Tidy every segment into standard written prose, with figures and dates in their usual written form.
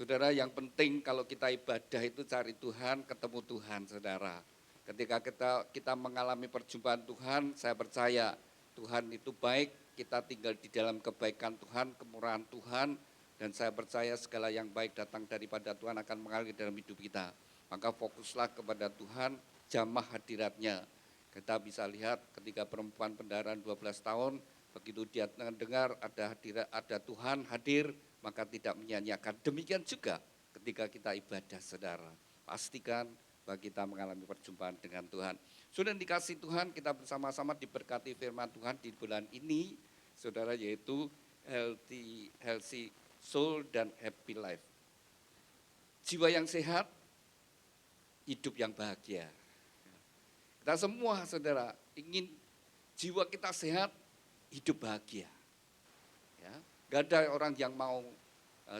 Saudara, yang penting kalau kita ibadah itu cari Tuhan, ketemu Tuhan, saudara. Ketika kita mengalami perjumpaan Tuhan, saya percaya Tuhan itu baik, kita tinggal di dalam kebaikan Tuhan, kemurahan Tuhan, dan saya percaya segala yang baik datang daripada Tuhan akan mengalir dalam hidup kita. Maka fokuslah kepada Tuhan, jamah hadiratnya. Kita bisa lihat ketika perempuan pendarahan 12 tahun, begitu dia dengar ada Tuhan hadir, maka tidak menyanyiakan. Demikian juga ketika kita ibadah, saudara. Pastikan bahwa kita mengalami perjumpaan dengan Tuhan. Sudah dikasih Tuhan, kita bersama-sama diberkati firman Tuhan di bulan ini, saudara, yaitu healthy soul dan happy life. Jiwa yang sehat, hidup yang bahagia. Kita semua, saudara, ingin jiwa kita sehat, hidup bahagia. Ya, gak ada orang yang mau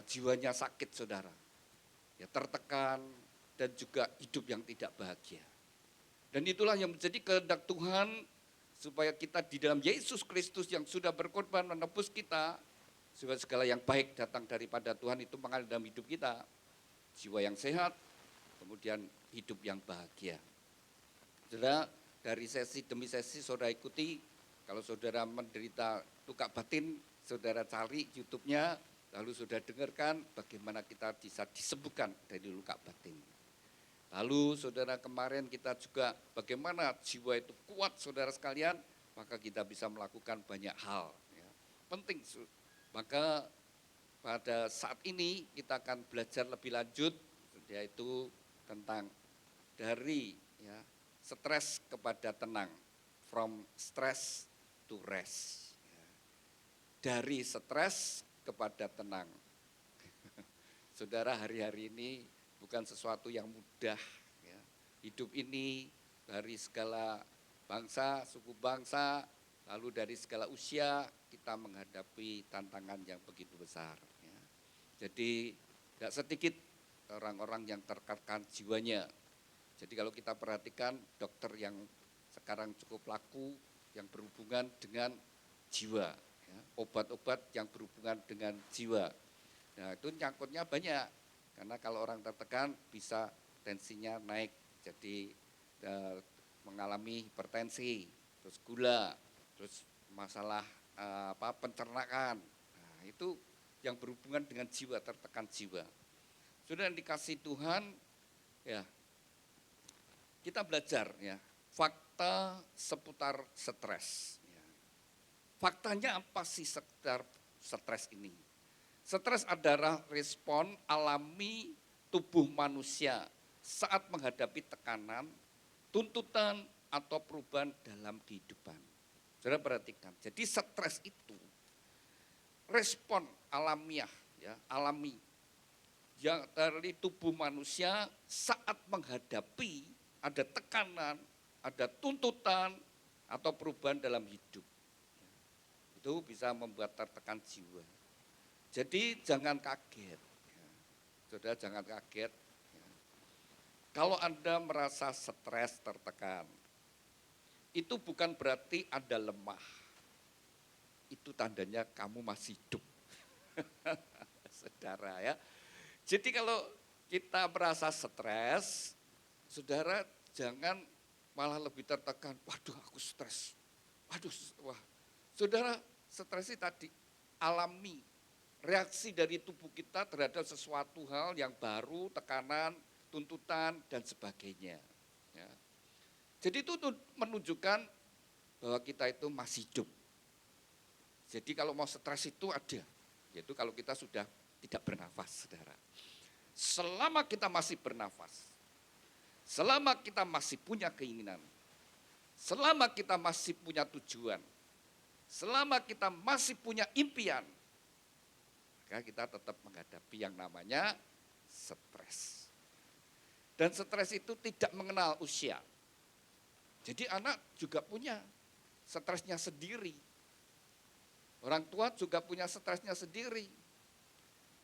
jiwanya sakit, saudara. Ya, tertekan dan juga hidup yang tidak bahagia. Dan itulah yang menjadi kehendak Tuhan supaya kita di dalam Yesus Kristus yang sudah berkorban menebus kita, supaya segala yang baik datang daripada Tuhan itu mengalir dalam hidup kita. Jiwa yang sehat, kemudian hidup yang bahagia. Saudara, dari sesi demi sesi saudara ikuti, kalau saudara menderita luka batin, saudara cari YouTube-nya, lalu saudara dengarkan bagaimana kita bisa disembuhkan dari luka batin. Lalu saudara kemarin kita juga bagaimana jiwa itu kuat saudara sekalian, maka kita bisa melakukan banyak hal. Ya. Penting, maka pada saat ini kita akan belajar lebih lanjut, yaitu tentang dari stres kepada tenang, from stress to rest. Dari stres kepada tenang. Saudara, hari-hari ini bukan sesuatu yang mudah. Ya. Hidup ini dari segala bangsa, suku bangsa, lalu dari segala usia kita menghadapi tantangan yang begitu besar. Ya. Jadi tidak sedikit orang-orang yang tertekan jiwanya. Jadi kalau kita perhatikan dokter yang sekarang cukup laku yang berhubungan dengan jiwa, ya, obat-obat yang berhubungan dengan jiwa. Nah itu nyangkutnya banyak, karena kalau orang tertekan bisa tensinya naik, jadi mengalami hipertensi, terus gula, terus masalah pencernaan. Nah itu yang berhubungan dengan jiwa, tertekan jiwa. Sudah dikasih Tuhan, ya. Kita belajar ya, fakta seputar stres. Ya. Faktanya apa sih seputar stres ini? Stres adalah respon alami tubuh manusia saat menghadapi tekanan, tuntutan, atau perubahan dalam kehidupan. Saudara perhatikan, jadi stres itu respon alamiah, ya, alami yang dari tubuh manusia saat menghadapi ada tekanan, ada tuntutan, atau perubahan dalam hidup. Itu bisa membuat tertekan jiwa. Jadi jangan kaget. Saudara jangan kaget. Kalau Anda merasa stres, tertekan, itu bukan berarti Anda lemah. Itu tandanya kamu masih hidup. Saudara ya. Jadi kalau kita merasa stres, saudara jangan malah lebih tertekan, waduh aku stres, wah. Saudara, stres itu tadi alami, reaksi dari tubuh kita terhadap sesuatu hal yang baru, tekanan, tuntutan, dan sebagainya. Ya. Jadi itu menunjukkan bahwa kita itu masih hidup. Jadi kalau mau stres itu ada, yaitu kalau kita sudah tidak bernafas, saudara. Selama kita masih bernafas, selama kita masih punya keinginan, selama kita masih punya tujuan, selama kita masih punya impian, maka kita tetap menghadapi yang namanya stres. Dan stres itu tidak mengenal usia. Jadi anak juga punya stresnya sendiri. Orang tua juga punya stresnya sendiri.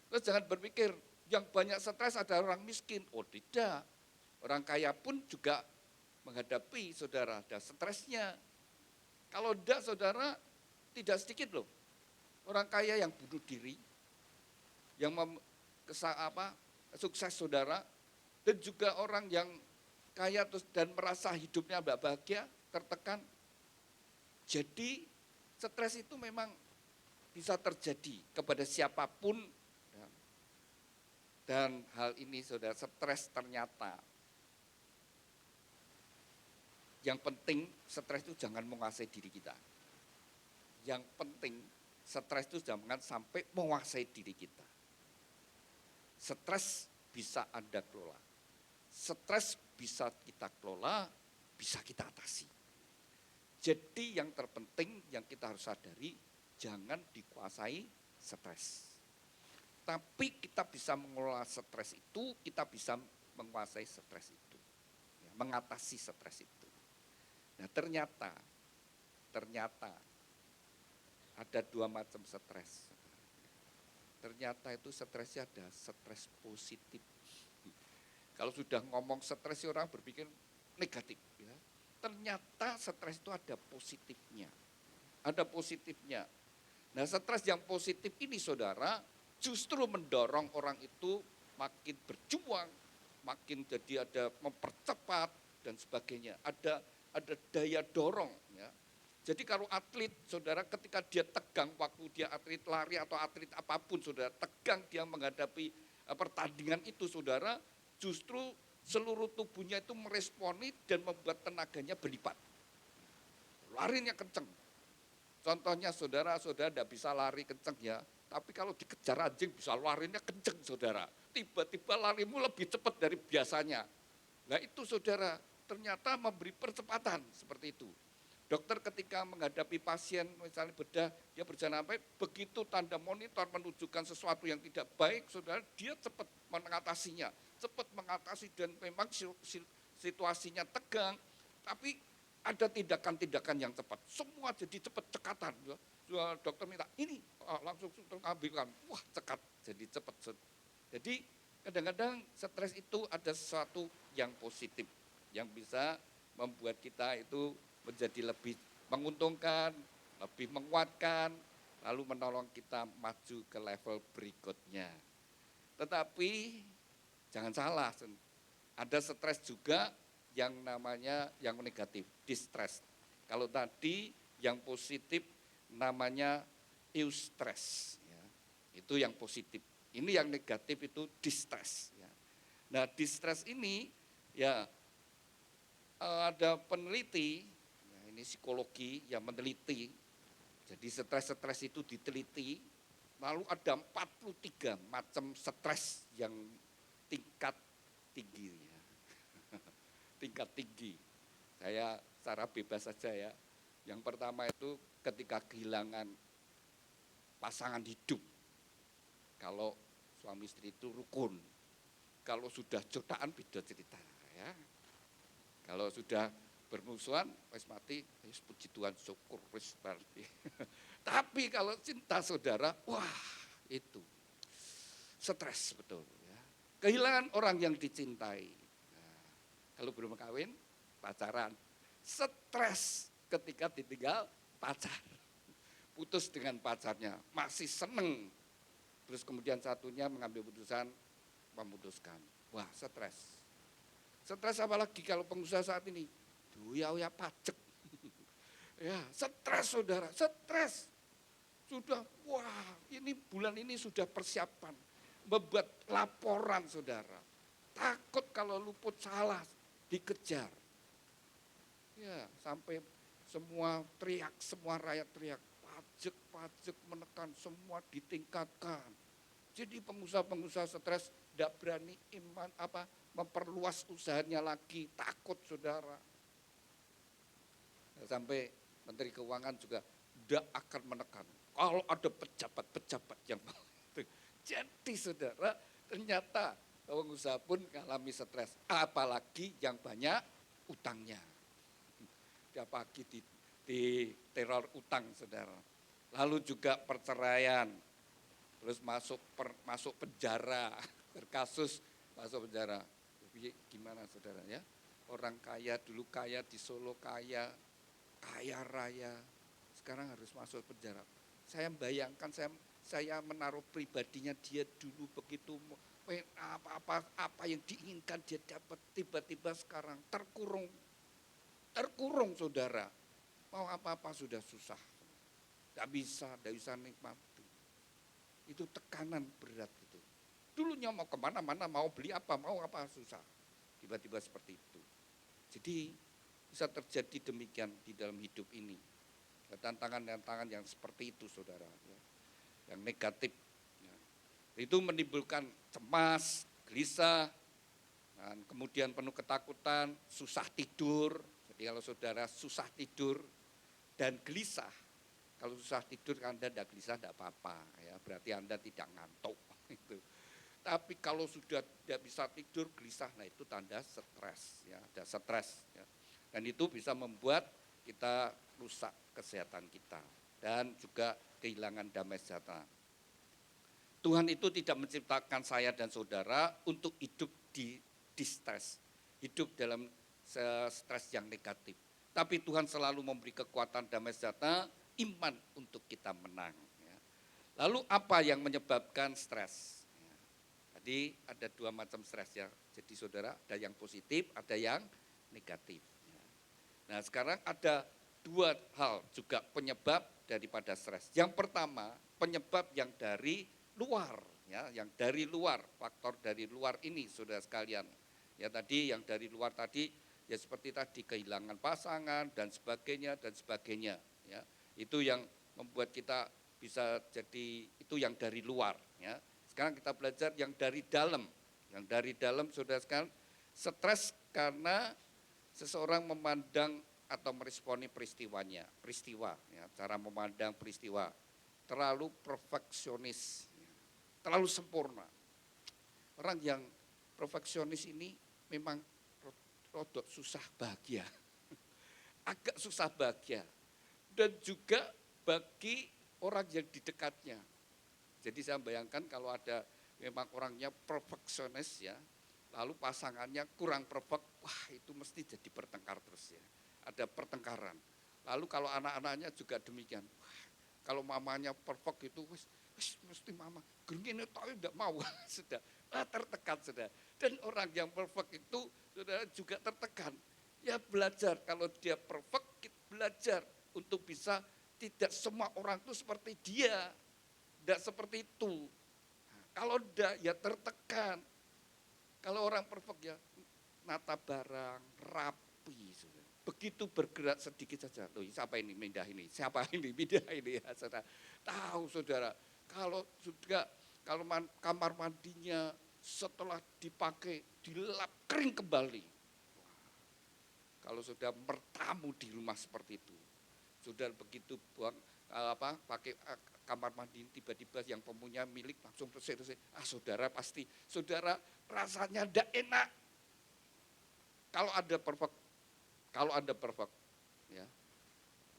Terus jangan berpikir yang banyak stres adalah orang miskin. Oh tidak. Orang kaya pun juga menghadapi, saudara, ada stresnya. Kalau tidak, saudara, tidak sedikit loh. Orang kaya yang bunuh diri, yang sukses saudara, dan juga orang yang kaya terus dan merasa hidupnya tidak bahagia, tertekan. Jadi stres itu memang bisa terjadi kepada siapapun, ya. Dan hal ini saudara, stres ternyata yang penting stres itu jangan menguasai diri kita. Yang penting stres itu jangan sampai menguasai diri kita. Stres bisa Anda kelola. Stres bisa kita kelola, bisa kita atasi. Jadi yang terpenting yang kita harus sadari, jangan dikuasai stres. Tapi kita bisa mengelola stres itu, kita bisa menguasai stres itu. Ya, mengatasi stres itu. Nah ternyata ada dua macam stres. Ternyata itu stresnya ada stres positif. Kalau sudah ngomong stres orang berpikir negatif. Ya. Ternyata stres itu ada positifnya. Ada positifnya. Nah stres yang positif ini saudara justru mendorong orang itu makin berjuang, makin jadi ada mempercepat dan sebagainya. Ada daya dorong. Ya. Jadi kalau atlet, saudara ketika dia tegang, waktu dia atlet lari atau atlet apapun, saudara tegang dia menghadapi pertandingan itu, saudara justru seluruh tubuhnya itu meresponi dan membuat tenaganya berlipat. Larinya kenceng. Contohnya saudara tidak bisa lari kenceng ya, tapi kalau dikejar anjing bisa larinya kenceng saudara. Tiba-tiba larimu lebih cepat dari biasanya. Nah itu saudara ternyata memberi percepatan seperti itu. Dokter ketika menghadapi pasien misalnya bedah, dia berjalan baik, begitu tanda monitor menunjukkan sesuatu yang tidak baik, saudara, dia cepat mengatasinya, cepat mengatasi dan memang situasinya tegang, tapi ada tindakan-tindakan yang cepat, semua jadi cepat cekatan. Dokter minta ini langsung ambilkan, wah cekat, jadi cepat. Jadi kadang-kadang stres itu ada sesuatu yang positif, yang bisa membuat kita itu menjadi lebih menguntungkan, lebih menguatkan, lalu menolong kita maju ke level berikutnya. Tetapi jangan salah, ada stres juga yang namanya yang negatif, distress. Kalau tadi yang positif namanya eustress, ya. Itu yang positif. Ini yang negatif itu distress. Ya. Nah distress ini ya ada peneliti, ini psikologi yang meneliti, jadi stres-stres itu diteliti, lalu ada 43 macam stres yang tingkat tinggi. Ya. Tingkat tinggi, saya secara bebas saja ya. Yang pertama itu ketika kehilangan pasangan hidup, kalau suami istri itu rukun, kalau sudah jodohan beda cerita ya. Kalau sudah bermusuhan, wis mati, wis puji Tuhan, syukur, wis berarti. Tapi kalau cinta saudara, wah itu stres betul. Ya. Kehilangan orang yang dicintai. Nah, kalau belum kawin, pacaran, stres ketika ditinggal pacar. Putus dengan pacarnya, masih seneng. Terus kemudian satunya mengambil putusan, memutuskan. Wah stres. Stres apalagi kalau pengusaha saat ini. Ya pajak, ya stres saudara, stres. Sudah, wah ini bulan ini sudah persiapan, membuat laporan saudara. Takut kalau luput salah, dikejar. Ya sampai semua teriak, semua rakyat teriak, pajak menekan, semua ditingkatkan. Jadi pengusaha-pengusaha stres tidak berani memperluas usahanya lagi, takut saudara. Sampai Menteri Keuangan juga tidak akan menekan. Kalau ada pejabat-pejabat yang itu. Jadi saudara, ternyata pengusaha pun mengalami stres. Apalagi yang banyak utangnya. Tiap pagi di teror utang saudara. Lalu juga perceraian. Terus masuk penjara. Berkasus masuk penjara. Gimana saudara ya? Orang kaya dulu kaya di Solo kaya raya, sekarang harus masuk penjara. Saya bayangkan, saya menaruh pribadinya dia dulu begitu apa yang diinginkan dia dapat, tiba-tiba sekarang terkurung saudara. Mau apa-apa sudah susah, tidak bisa nikmati. Itu tekanan berat itu. Dulunya mau kemana-mana, mau beli apa, mau apa susah. Tiba-tiba seperti itu. Jadi bisa terjadi demikian di dalam hidup ini. Tantangan-tantangan yang seperti itu saudara, yang negatif. Itu menimbulkan cemas, gelisah, dan kemudian penuh ketakutan, susah tidur. Jadi kalau saudara susah tidur dan gelisah, kalau susah tidur Anda tidak gelisah tidak apa-apa, ya berarti Anda tidak ngantuk. Itu. Tapi kalau sudah tidak bisa tidur, gelisah, nah itu tanda stres, ya ada stres. Ya. Dan itu bisa membuat kita rusak kesehatan kita dan juga kehilangan damai sejahtera. Tuhan itu tidak menciptakan saya dan saudara untuk hidup di stres, hidup dalam stres yang negatif. Tapi Tuhan selalu memberi kekuatan damai sejahtera, iman untuk kita menang. Lalu apa yang menyebabkan stres? Tadi ada dua macam stres ya. Jadi saudara, ada yang positif, ada yang negatif. Nah sekarang ada dua hal juga penyebab daripada stres. Yang pertama, penyebab yang dari luar, ya, yang dari luar, faktor dari luar ini saudara sekalian. Ya tadi yang dari luar tadi, ya seperti tadi kehilangan pasangan dan sebagainya. Ya, itu yang membuat kita bisa jadi itu yang dari luar. Ya. Sekarang kita belajar yang dari dalam. Yang dari dalam saudara sekalian, stres karena seseorang memandang atau meresponi peristiwa, ya, cara memandang peristiwa terlalu perfeksionis. Terlalu sempurna. Orang yang perfeksionis ini memang rodok susah bahagia. Agak susah bahagia. Dan juga bagi orang yang di dekatnya. Jadi saya bayangkan kalau ada memang orangnya perfeksionis ya, lalu pasangannya kurang perfect, wah itu mesti jadi bertengkar terus ya. Ada pertengkaran. Lalu kalau anak-anaknya juga demikian. Wah, kalau mamanya perfect itu mesti mama gini tapi tidak mau sudah tertekan sudah. Dan orang yang perfect itu sudah juga tertekan. Ya belajar kalau dia perfect belajar untuk bisa tidak semua orang itu seperti dia. Tidak seperti itu. Kalau tidak ya tertekan. Kalau orang perfect ya nata barang rapi sudah. Begitu bergerak sedikit saja. Loh, siapa ini pindah ini? Siapa ini pindah ini ya saudara. Tahu saudara. Kalau kamar mandinya setelah dipakai dilap kering kembali. Kalau sudah bertamu di rumah seperti itu, sudah begitu buang pakai kamar mandi tiba-tiba yang pemunya milik langsung bersih. Saudara pasti, saudara rasanya tidak enak. Kalau Anda perfect, ya,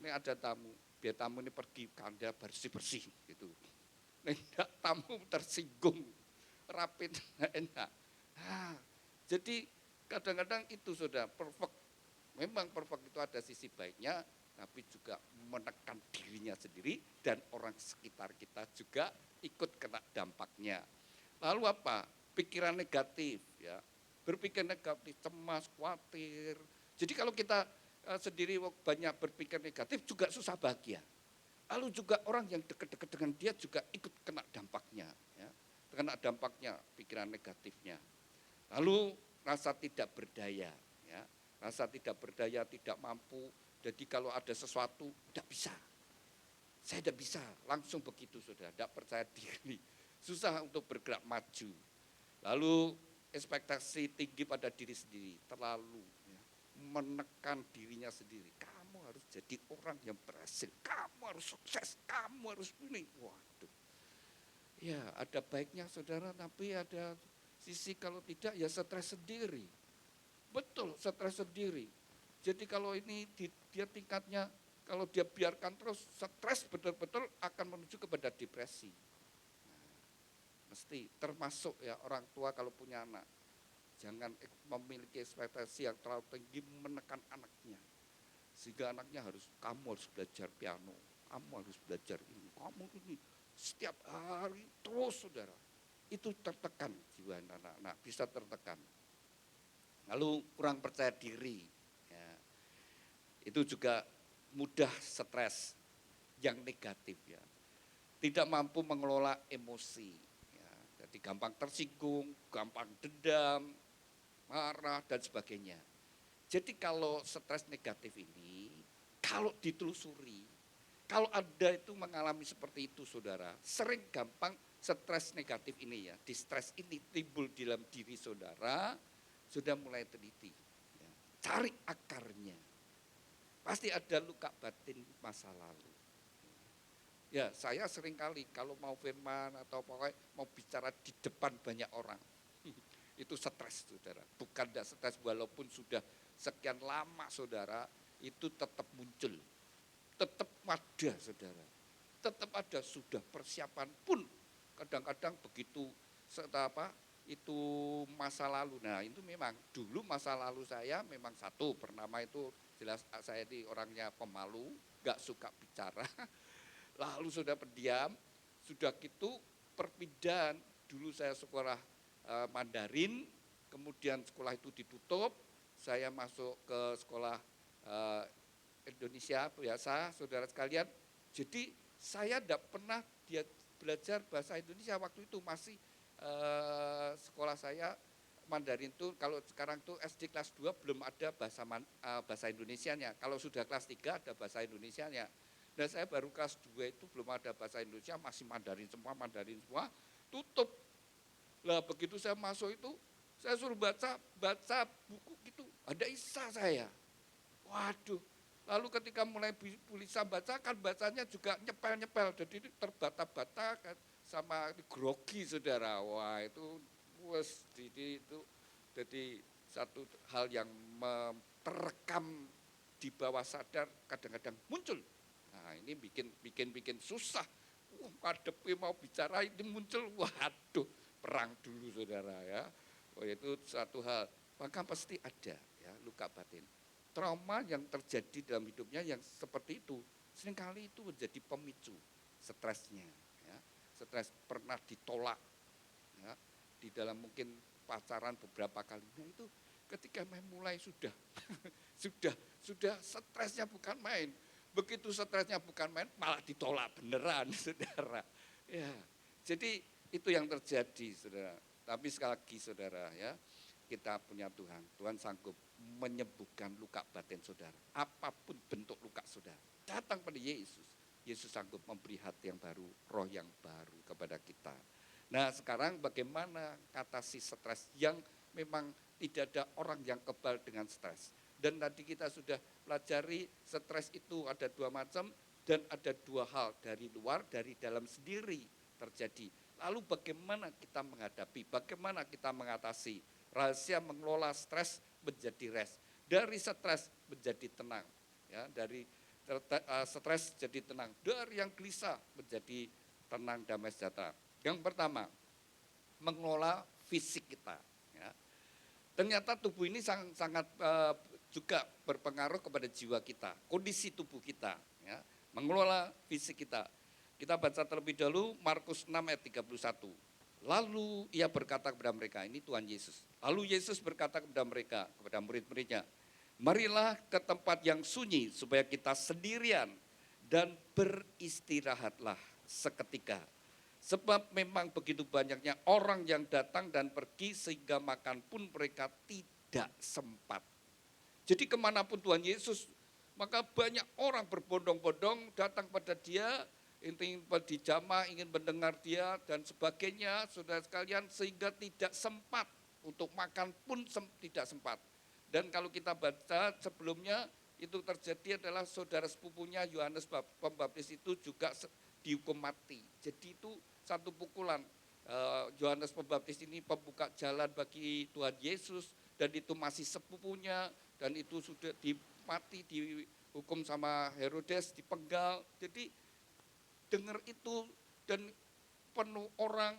ini ada tamu, biar tamu ini pergi, Anda bersih gitu. Enggak, tamu tersinggung, rapid enak. Jadi kadang-kadang itu sudah perfect. Memang perfect itu ada sisi baiknya, tapi juga menekan dirinya sendiri dan orang sekitar kita juga ikut kena dampaknya. Lalu apa? Pikiran negatif, ya. Berpikir negatif, cemas, khawatir. Jadi kalau kita sendiri banyak berpikir negatif juga susah bahagia. Lalu juga orang yang dekat-dekat dengan dia juga ikut kena dampaknya, ya. Kena dampaknya pikiran negatifnya. Lalu rasa tidak berdaya, ya. Rasa tidak berdaya, tidak mampu. Jadi kalau ada sesuatu tidak bisa. Saya tidak bisa, langsung begitu sudah, tidak percaya diri. Susah untuk bergerak maju. Lalu ekspektasi tinggi pada diri sendiri, terlalu ya, menekan dirinya sendiri. Kamu harus jadi orang yang berhasil, kamu harus sukses, kamu harus ini. Waduh, ya ada baiknya saudara, tapi ada sisi kalau tidak ya stres sendiri. Betul, stres sendiri. Jadi kalau ini dia tingkatnya, kalau dia biarkan terus stres betul-betul akan menuju kepada depresi. Mesti termasuk ya orang tua kalau punya anak, jangan memiliki ekspektasi yang terlalu tinggi menekan anaknya. Sehingga anaknya kamu harus belajar piano, kamu harus belajar ini, kamu ini. setiap hari terus saudara, itu tertekan jiwa anak-anak, bisa tertekan. Lalu kurang percaya diri, ya, itu juga mudah stres yang negatif ya, tidak mampu mengelola emosi, ya, jadi gampang tersinggung, gampang dendam, marah dan sebagainya. Jadi kalau stres negatif ini, kalau ditelusuri, kalau Anda itu mengalami seperti itu saudara, sering gampang stres negatif ini ya, distres ini timbul di dalam diri saudara, sudah mulai teliti. Ya. Cari akarnya, pasti ada luka batin masa lalu. Ya saya seringkali kalau mau firman atau pokoknya mau bicara di depan banyak orang, itu stres saudara, bukan tidak stres walaupun sudah sekian lama saudara, itu tetap muncul, tetap ada saudara, tetap ada, sudah persiapan pun kadang-kadang begitu itu masa lalu. Nah itu memang dulu masa lalu saya memang satu, bernama itu jelas saya ini orangnya pemalu, gak suka bicara, lalu sudah pendiam, sudah gitu perpindahan, dulu saya sekolah Mandarin, kemudian sekolah itu ditutup, saya masuk ke sekolah Indonesia biasa, saudara sekalian. Jadi saya tidak pernah dia belajar bahasa Indonesia waktu itu, masih sekolah saya Mandarin tuh, kalau sekarang tuh SD kelas 2 belum ada bahasa Indonesianya, kalau sudah kelas 3 ada bahasa Indonesianya. Dan saya baru kelas 2 itu belum ada bahasa Indonesia, masih Mandarin semua, tutup. Lah begitu saya masuk itu, saya suruh baca buku gitu, ada isa saya. Waduh, lalu ketika mulai bisa baca, kan bacanya juga nyepel-nyepel, jadi itu terbata-bata kan, sama grogi saudara. Wah itu, jadi satu hal yang terekam di bawah sadar kadang-kadang muncul. Nah ini bikin susah. Ngadepi mau bicara ini muncul, waduh, perang dulu saudara ya. Oh itu satu hal, maka pasti ada ya luka batin. Trauma yang terjadi dalam hidupnya yang seperti itu, seringkali itu menjadi pemicu stresnya. Ya. Stres pernah ditolak, ya, di dalam mungkin pacaran beberapa kali. Nah itu ketika mulai sudah sudah stresnya bukan main. Begitu stresnya bukan main, malah ditolak beneran, saudara. Ya, jadi itu yang terjadi, saudara. Tapi sekali lagi, saudara, ya, kita punya Tuhan. Tuhan sanggup menyembuhkan luka batin saudara. Apapun bentuk luka saudara, datang pada Yesus. Yesus sanggup memberi hati yang baru, roh yang baru kepada kita. Nah, sekarang bagaimana atasi stres yang memang tidak ada orang yang kebal dengan stres. Dan tadi kita sudah pelajari stres itu ada dua macam dan ada dua hal, dari luar, dari dalam sendiri terjadi. Lalu bagaimana kita menghadapi, bagaimana kita mengatasi. Rahasia mengelola stres menjadi rest, dari stres menjadi tenang, ya, dari stres jadi tenang, dari yang gelisah menjadi tenang, damai sejahtera. Yang pertama, mengelola fisik kita. Ya. Ternyata tubuh ini sangat juga berpengaruh kepada jiwa kita, kondisi tubuh kita, ya, mengelola fisik kita. Kita baca terlebih dahulu Markus 6 ayat 31. Lalu ia berkata kepada mereka, ini Tuhan Yesus. Lalu Yesus berkata kepada mereka, kepada murid-muridnya, marilah ke tempat yang sunyi supaya kita sendirian dan beristirahatlah seketika. Sebab memang begitu banyaknya orang yang datang dan pergi sehingga makan pun mereka tidak sempat. Jadi kemanapun Tuhan Yesus, maka banyak orang berbondong-bondong datang pada dia, ingin dijamah, ingin mendengar dia dan sebagainya, saudara sekalian, sehingga tidak sempat untuk makan pun tidak sempat. Dan kalau kita baca sebelumnya, itu terjadi adalah saudara sepupunya Yohanes Pembaptis itu juga dihukum mati. Jadi itu satu pukulan. Yohanes Pembaptis ini pembuka jalan bagi Tuhan Yesus, dan itu masih sepupunya, dan itu sudah mati, dihukum sama Herodes, dipenggal. Jadi dengar itu dan penuh orang,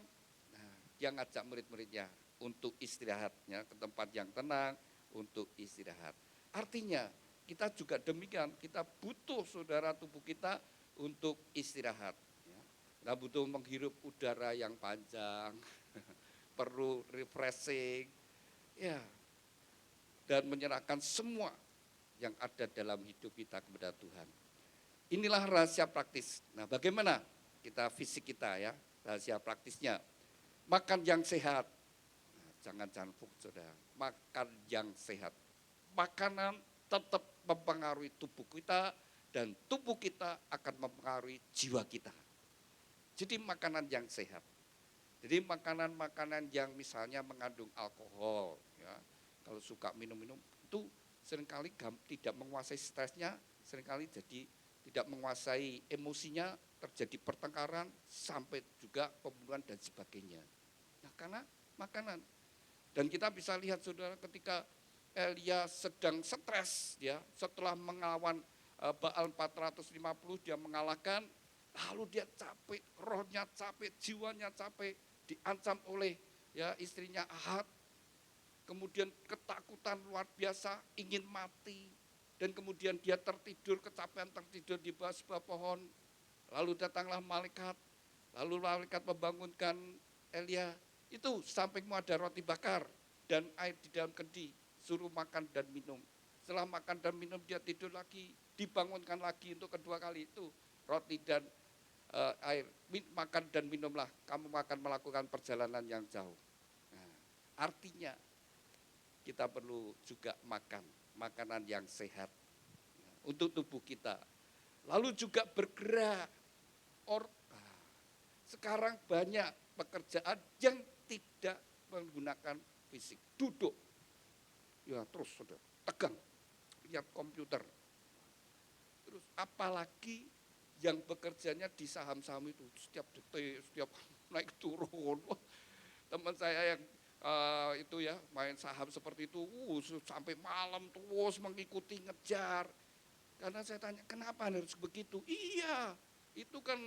nah, dia ngajak murid-muridnya untuk istirahatnya ke tempat yang tenang, untuk istirahat. Artinya kita juga demikian, kita butuh saudara tubuh kita untuk istirahat. Ya. Kita butuh menghirup udara yang panjang, perlu refreshing, ya, dan menyerahkan semua yang ada dalam hidup kita kepada Tuhan. Inilah rahasia praktis. Nah, bagaimana kita fisik kita ya, rahasia praktisnya. Makan yang sehat. Nah, jangan junk food, saudara. Makan yang sehat. Makanan tetap mempengaruhi tubuh kita dan tubuh kita akan mempengaruhi jiwa kita. Jadi makanan yang sehat. Jadi makanan-makanan yang misalnya mengandung alkohol, ya, kalau suka minum-minum itu seringkali tidak menguasai stresnya, seringkali jadi tidak menguasai emosinya, terjadi pertengkaran sampai juga pembunuhan dan sebagainya. Nah, karena makanan. Dan kita bisa lihat saudara ketika Elia sedang stres ya, setelah melawan Baal 450 dia mengalahkan, lalu dia capek, rohnya capek, jiwanya capek, diancam oleh ya istrinya Ahab, kemudian ketakutan luar biasa, ingin mati, dan kemudian dia tertidur, kecapean tertidur di bawah sebuah pohon, lalu datanglah malaikat, lalu malaikat membangunkan Elia, itu sampingmu ada roti bakar dan air di dalam kendi, suruh makan dan minum. Setelah makan dan minum dia tidur lagi, dibangunkan lagi untuk kedua kali, itu roti dan air, makan dan minumlah, kamu akan melakukan perjalanan yang jauh. Nah, artinya kita perlu juga makan makanan yang sehat untuk tubuh kita. Lalu juga bergerak. Sekarang banyak pekerjaan yang tidak menggunakan fisik, duduk, ya terus sudah tegang, lihat komputer. Terus apalagi yang bekerjanya di saham-saham itu setiap detik, setiap naik turun. Teman saya yang itu ya main saham seperti itu, sampai malam terus mengikuti ngejar. Karena saya tanya kenapa harus begitu? Iya, itu kan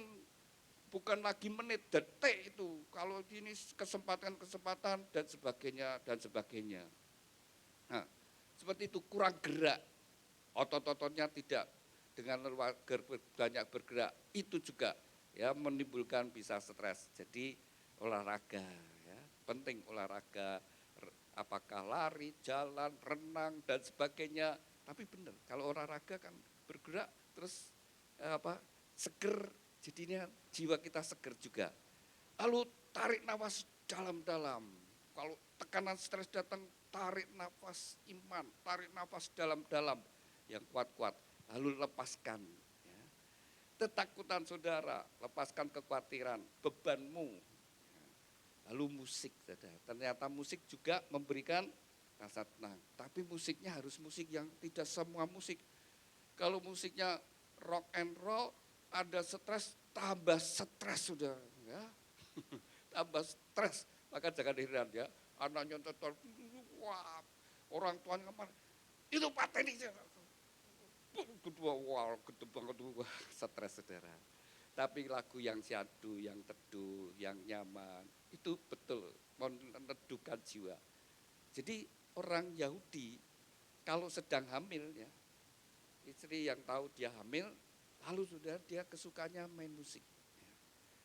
bukan lagi menit, detik itu. Kalau ini kesempatan-kesempatan dan sebagainya dan sebagainya. Nah, seperti itu kurang gerak, otot-ototnya tidak dengan banyak bergerak, itu juga ya menimbulkan bisa stres. Jadi olahraga ya, penting olahraga, apakah lari, jalan, renang dan sebagainya. Tapi benar, kalau olahraga kan bergerak terus seger, jadinya jiwa kita seger juga. Lalu tarik nafas dalam-dalam. Kalau tekanan stres datang, tarik nafas iman, tarik nafas dalam-dalam yang kuat-kuat. Lalu lepaskan ya. Ketakutan saudara, lepaskan kekhawatiran, bebanmu. Lalu musik, saudara. Ternyata musik juga memberikan rasa tenang. Tapi musiknya harus musik yang tidak semua musik. Kalau musiknya rock and roll, ada stres, tambah stres sudah. Ya. Tambah stres, maka jangan heran ya. Anaknya nonton, wah, orang tuanya kemana, itu pateni. Kedua, wah, gede banget, stres saudara. Tapi lagu yang syahdu, yang teduh, yang nyaman, itu betul meneduhkan jiwa. Jadi orang Yahudi kalau sedang hamil ya, istri yang tahu dia hamil, lalu sudah dia kesukanya main musik.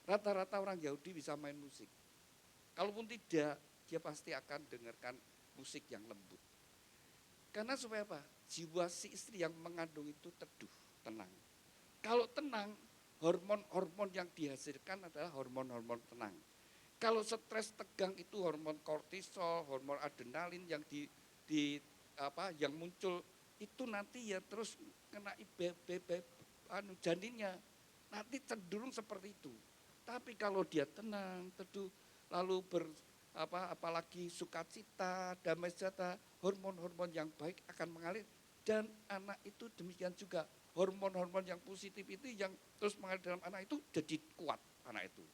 Rata-rata orang Yahudi bisa main musik. Kalaupun tidak, dia pasti akan dengarkan musik yang lembut. Karena supaya apa? Jiwa si istri yang mengandung itu teduh, tenang. Kalau tenang, hormon-hormon yang dihasilkan adalah hormon-hormon tenang. Kalau stres tegang itu hormon kortisol, hormon adrenalin yang yang muncul itu nanti ya terus kena janinnya. Nanti cenderung seperti itu. Tapi kalau dia tenang, teduh, lalu apalagi sukacita, damai sejahtera, hormon-hormon yang baik akan mengalir dan anak itu demikian juga. Hormon-hormon yang positif itu yang terus mengalir dalam anak itu jadi kuat anak itu.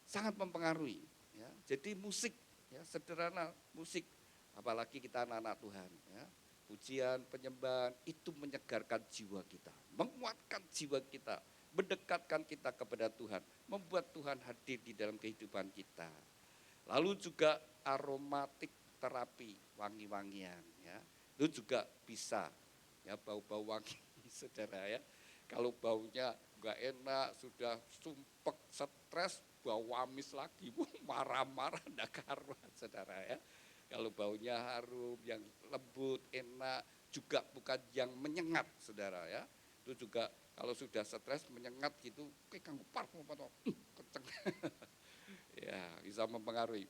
Sangat mempengaruhi ya. Jadi musik ya, sederhana musik, apalagi kita anak-anak Tuhan ya. Pujian, penyembahan itu menyegarkan jiwa kita, menguatkan jiwa kita, mendekatkan kita kepada Tuhan, membuat Tuhan hadir di dalam kehidupan kita. Lalu juga aromatik terapi, wangi-wangian ya. Itu juga bisa ya, bau-bau wangi saudara ya. Kalau baunya nggak enak, sudah sumpek, stres, bau amis lagi, marah-marah, enggak karuan saudara ya. Kalau baunya harum, yang lembut, enak, juga bukan yang menyengat saudara ya. Itu juga kalau sudah stres menyengat gitu, kayak kanggo parfum atau kenceng. Ya, bisa mempengaruhi.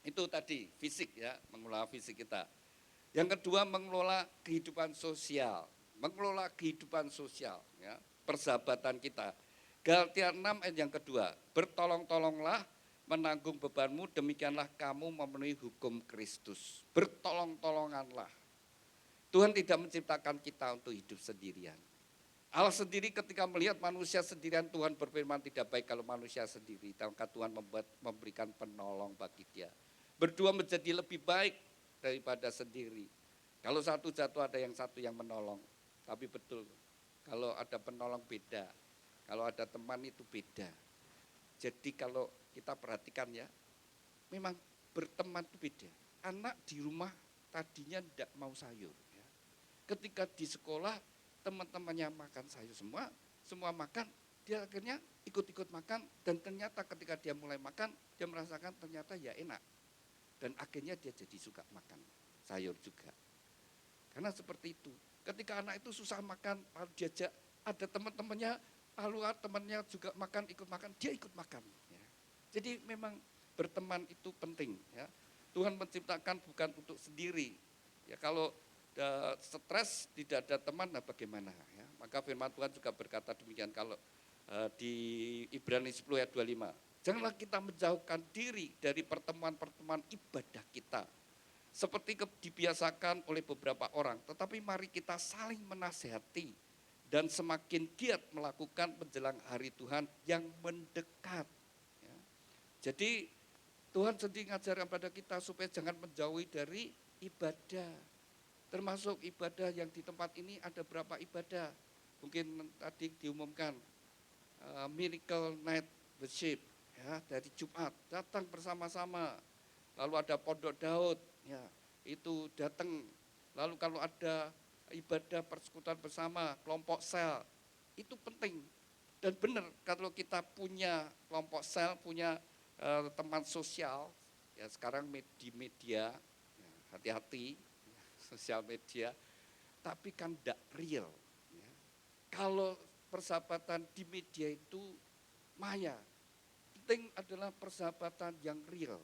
Itu tadi fisik ya, mengelola fisik kita. Yang kedua mengelola kehidupan sosial, mengelola kehidupan sosial ya, persahabatan kita. Galatia 6 ayat yang kedua, bertolong-tolonglah menanggung bebanmu, demikianlah kamu memenuhi hukum Kristus. Bertolong-tolonganlah. Tuhan tidak menciptakan kita untuk hidup sendirian. Allah sendiri ketika melihat manusia sendirian, Tuhan berfirman tidak baik kalau manusia sendiri. Maka Tuhan memberikan penolong bagi dia. Berdua menjadi lebih baik daripada sendiri. Kalau satu jatuh ada yang satu yang menolong. Tapi betul, kalau ada penolong beda. Kalau ada teman itu beda. Jadi kalau kita perhatikan ya, memang berteman itu beda. Anak di rumah tadinya tidak mau sayur. Ya. Ketika di sekolah, teman-temannya makan sayur semua makan, dia akhirnya ikut-ikut makan, dan ternyata ketika dia mulai makan, dia merasakan ternyata ya enak. Dan akhirnya dia jadi suka makan sayur juga. Karena seperti itu, ketika anak itu susah makan, lalu diajak, ada teman-temannya, lalu temannya juga makan, ikut makan, dia ikut makan. Ya. Jadi memang berteman itu penting. Ya. Tuhan menciptakan bukan untuk sendiri. Ya, kalau stres tidak ada teman, nah bagaimana? Ya. Maka firman Tuhan juga berkata demikian kalau di Ibrani 10 ayat 25. Janganlah kita menjauhkan diri dari pertemuan-pertemuan ibadah kita. Seperti dibiasakan oleh beberapa orang, tetapi mari kita saling menasihati dan semakin giat melakukan menjelang hari Tuhan yang mendekat. Ya. Jadi Tuhan sendiri mengajarkan pada kita supaya jangan menjauhi dari ibadah. Termasuk ibadah yang di tempat ini ada berapa ibadah. Mungkin tadi diumumkan Miracle Night Worship ya, dari Jumat datang bersama-sama. Lalu ada Pondok Daud ya, itu datang. Lalu kalau ada ibadah persekutuan bersama, kelompok sel, itu penting. Dan benar kalau kita punya kelompok sel, punya teman sosial, ya sekarang di media, ya, hati-hati, ya, sosial media, tapi kan tidak real. Ya. Kalau persahabatan di media itu maya, penting adalah persahabatan yang real.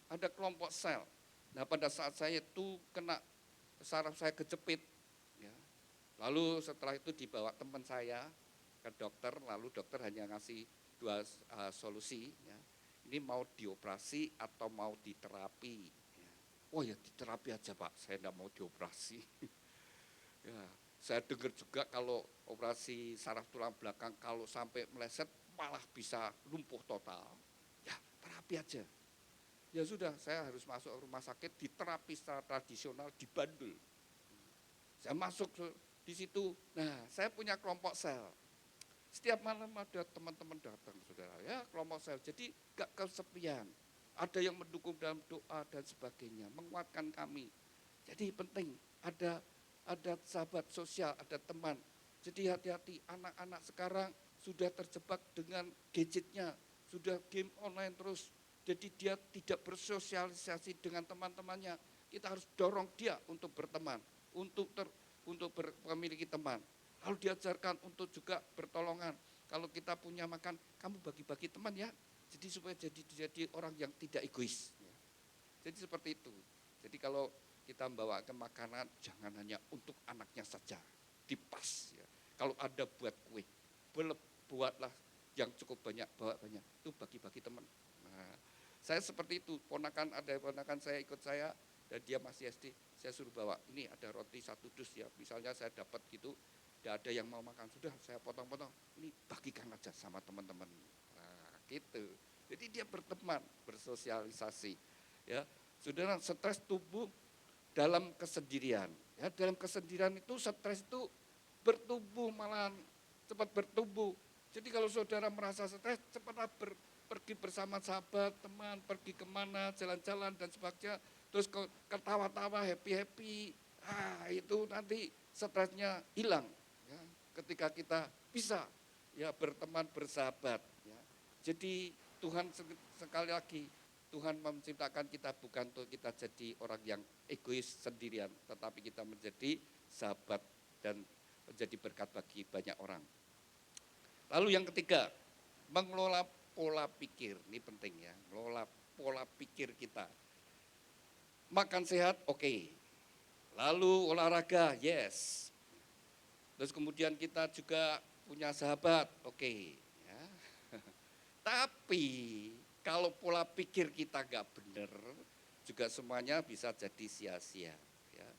Ada kelompok sel. Nah pada saat saya itu kena saraf saya kejepit, ya. Lalu setelah itu dibawa teman saya ke dokter, lalu dokter hanya ngasih dua solusi. Ya. Ini mau dioperasi atau mau diterapi. Ya. Oh ya diterapi aja Pak, saya tidak mau dioperasi. Ya, saya dengar juga kalau operasi saraf tulang belakang kalau sampai meleset malah bisa lumpuh total. Ya terapi aja. Ya sudah, saya harus masuk rumah sakit di terapi secara tradisional di Bandul. Saya masuk di situ, nah saya punya kelompok sel. Setiap malam ada teman-teman datang, saudara, ya kelompok sel. Jadi gak kesepian. Ada yang mendukung dalam doa dan sebagainya, menguatkan kami. Jadi penting, ada sahabat sosial, ada teman. Jadi hati-hati, anak-anak sekarang sudah terjebak dengan gadgetnya, sudah game online terus. Jadi dia tidak bersosialisasi dengan teman-temannya. Kita harus dorong dia untuk berteman, untuk memiliki teman. Lalu diajarkan untuk juga bertolongan. Kalau kita punya makan, kamu bagi-bagi teman ya. Jadi supaya jadi orang yang tidak egois. Jadi seperti itu. Jadi kalau kita membawakan makanan, jangan hanya untuk anaknya saja, dipas. Ya. Kalau ada buat kue, buatlah yang cukup banyak, bawa banyak. Itu bagi-bagi teman. Nah, saya seperti itu, ada ponakan saya ikut saya, dan dia masih SD, saya suruh bawa, ini ada roti 1 dus ya, misalnya saya dapat gitu, tidak ada yang mau makan, sudah saya potong-potong, ini bagikan aja sama teman-teman. Nah gitu, jadi dia berteman, bersosialisasi. Ya, saudara, stres tubuh dalam kesendirian. Ya, dalam kesendirian itu stres itu bertumbuh, malahan cepat bertumbuh. Jadi kalau saudara merasa stres, cepatlah pergi bersama sahabat, teman, pergi kemana, jalan-jalan dan sebagainya. Terus ketawa-tawa, happy-happy, itu nanti stresnya hilang. Ya. ketika kita bisa ya berteman, bersahabat. Ya. Jadi Tuhan sekali lagi, Tuhan menciptakan kita bukan untuk kita jadi orang yang egois sendirian, tetapi kita menjadi sahabat dan menjadi berkat bagi banyak orang. Lalu yang ketiga, mengelola pola pikir. Ini penting ya, mengelola pola pikir kita. Makan sehat, oke. Lalu olahraga, yes. Terus kemudian kita juga punya sahabat, oke. Ya. Tapi kalau pola pikir kita nggak benar, juga semuanya bisa jadi sia-sia. Ya.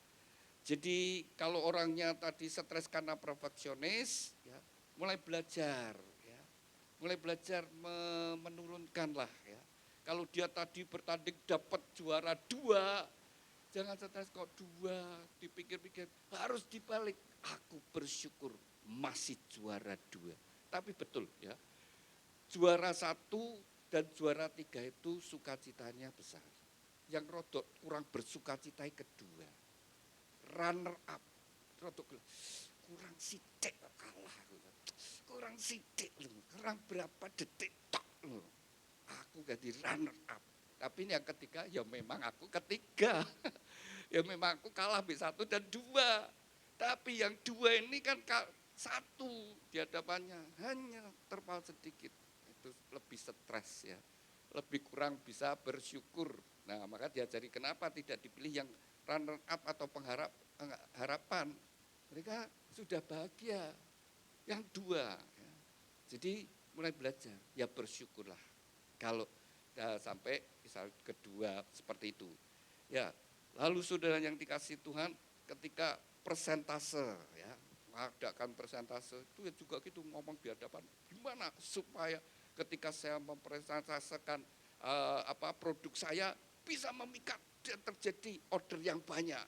Jadi kalau orangnya tadi stres karena perfeksionis, ya, mulai belajar, ya. Mulai belajar menurunkan lah. Ya. Kalau dia tadi bertanding dapat juara 2, jangan stres kok 2, dipikir-pikir harus dibalik. Aku bersyukur masih juara 2. Tapi betul ya, juara 1 dan juara 3 itu sukacitanya besar. Yang rodok kurang bersukacita kedua. Runner up, rodok kurang sidik kalah. Kurang sidik, kurang berapa detik tok loh. Aku ganti runner up. Tapi ini yang ketiga, ya memang aku ketiga. Ya memang aku kalah B1 dan 2. Tapi yang 2 ini kan 1 di hadapannya. Hanya terpaut sedikit. Itu lebih stres ya. Lebih kurang bisa bersyukur. Nah maka diajari kenapa tidak dipilih yang runner up atau harapan. Mereka sudah bahagia. Yang 2. Ya. Jadi mulai belajar, ya bersyukurlah. Kalau sampai misal kedua seperti itu. Ya, lalu saudara yang dikasih Tuhan, ketika persentase ya, mengadakan persentase itu ya juga gitu ngomong di hadapan gimana supaya ketika saya mempresentasekan produk saya bisa memikat dan terjadi order yang banyak.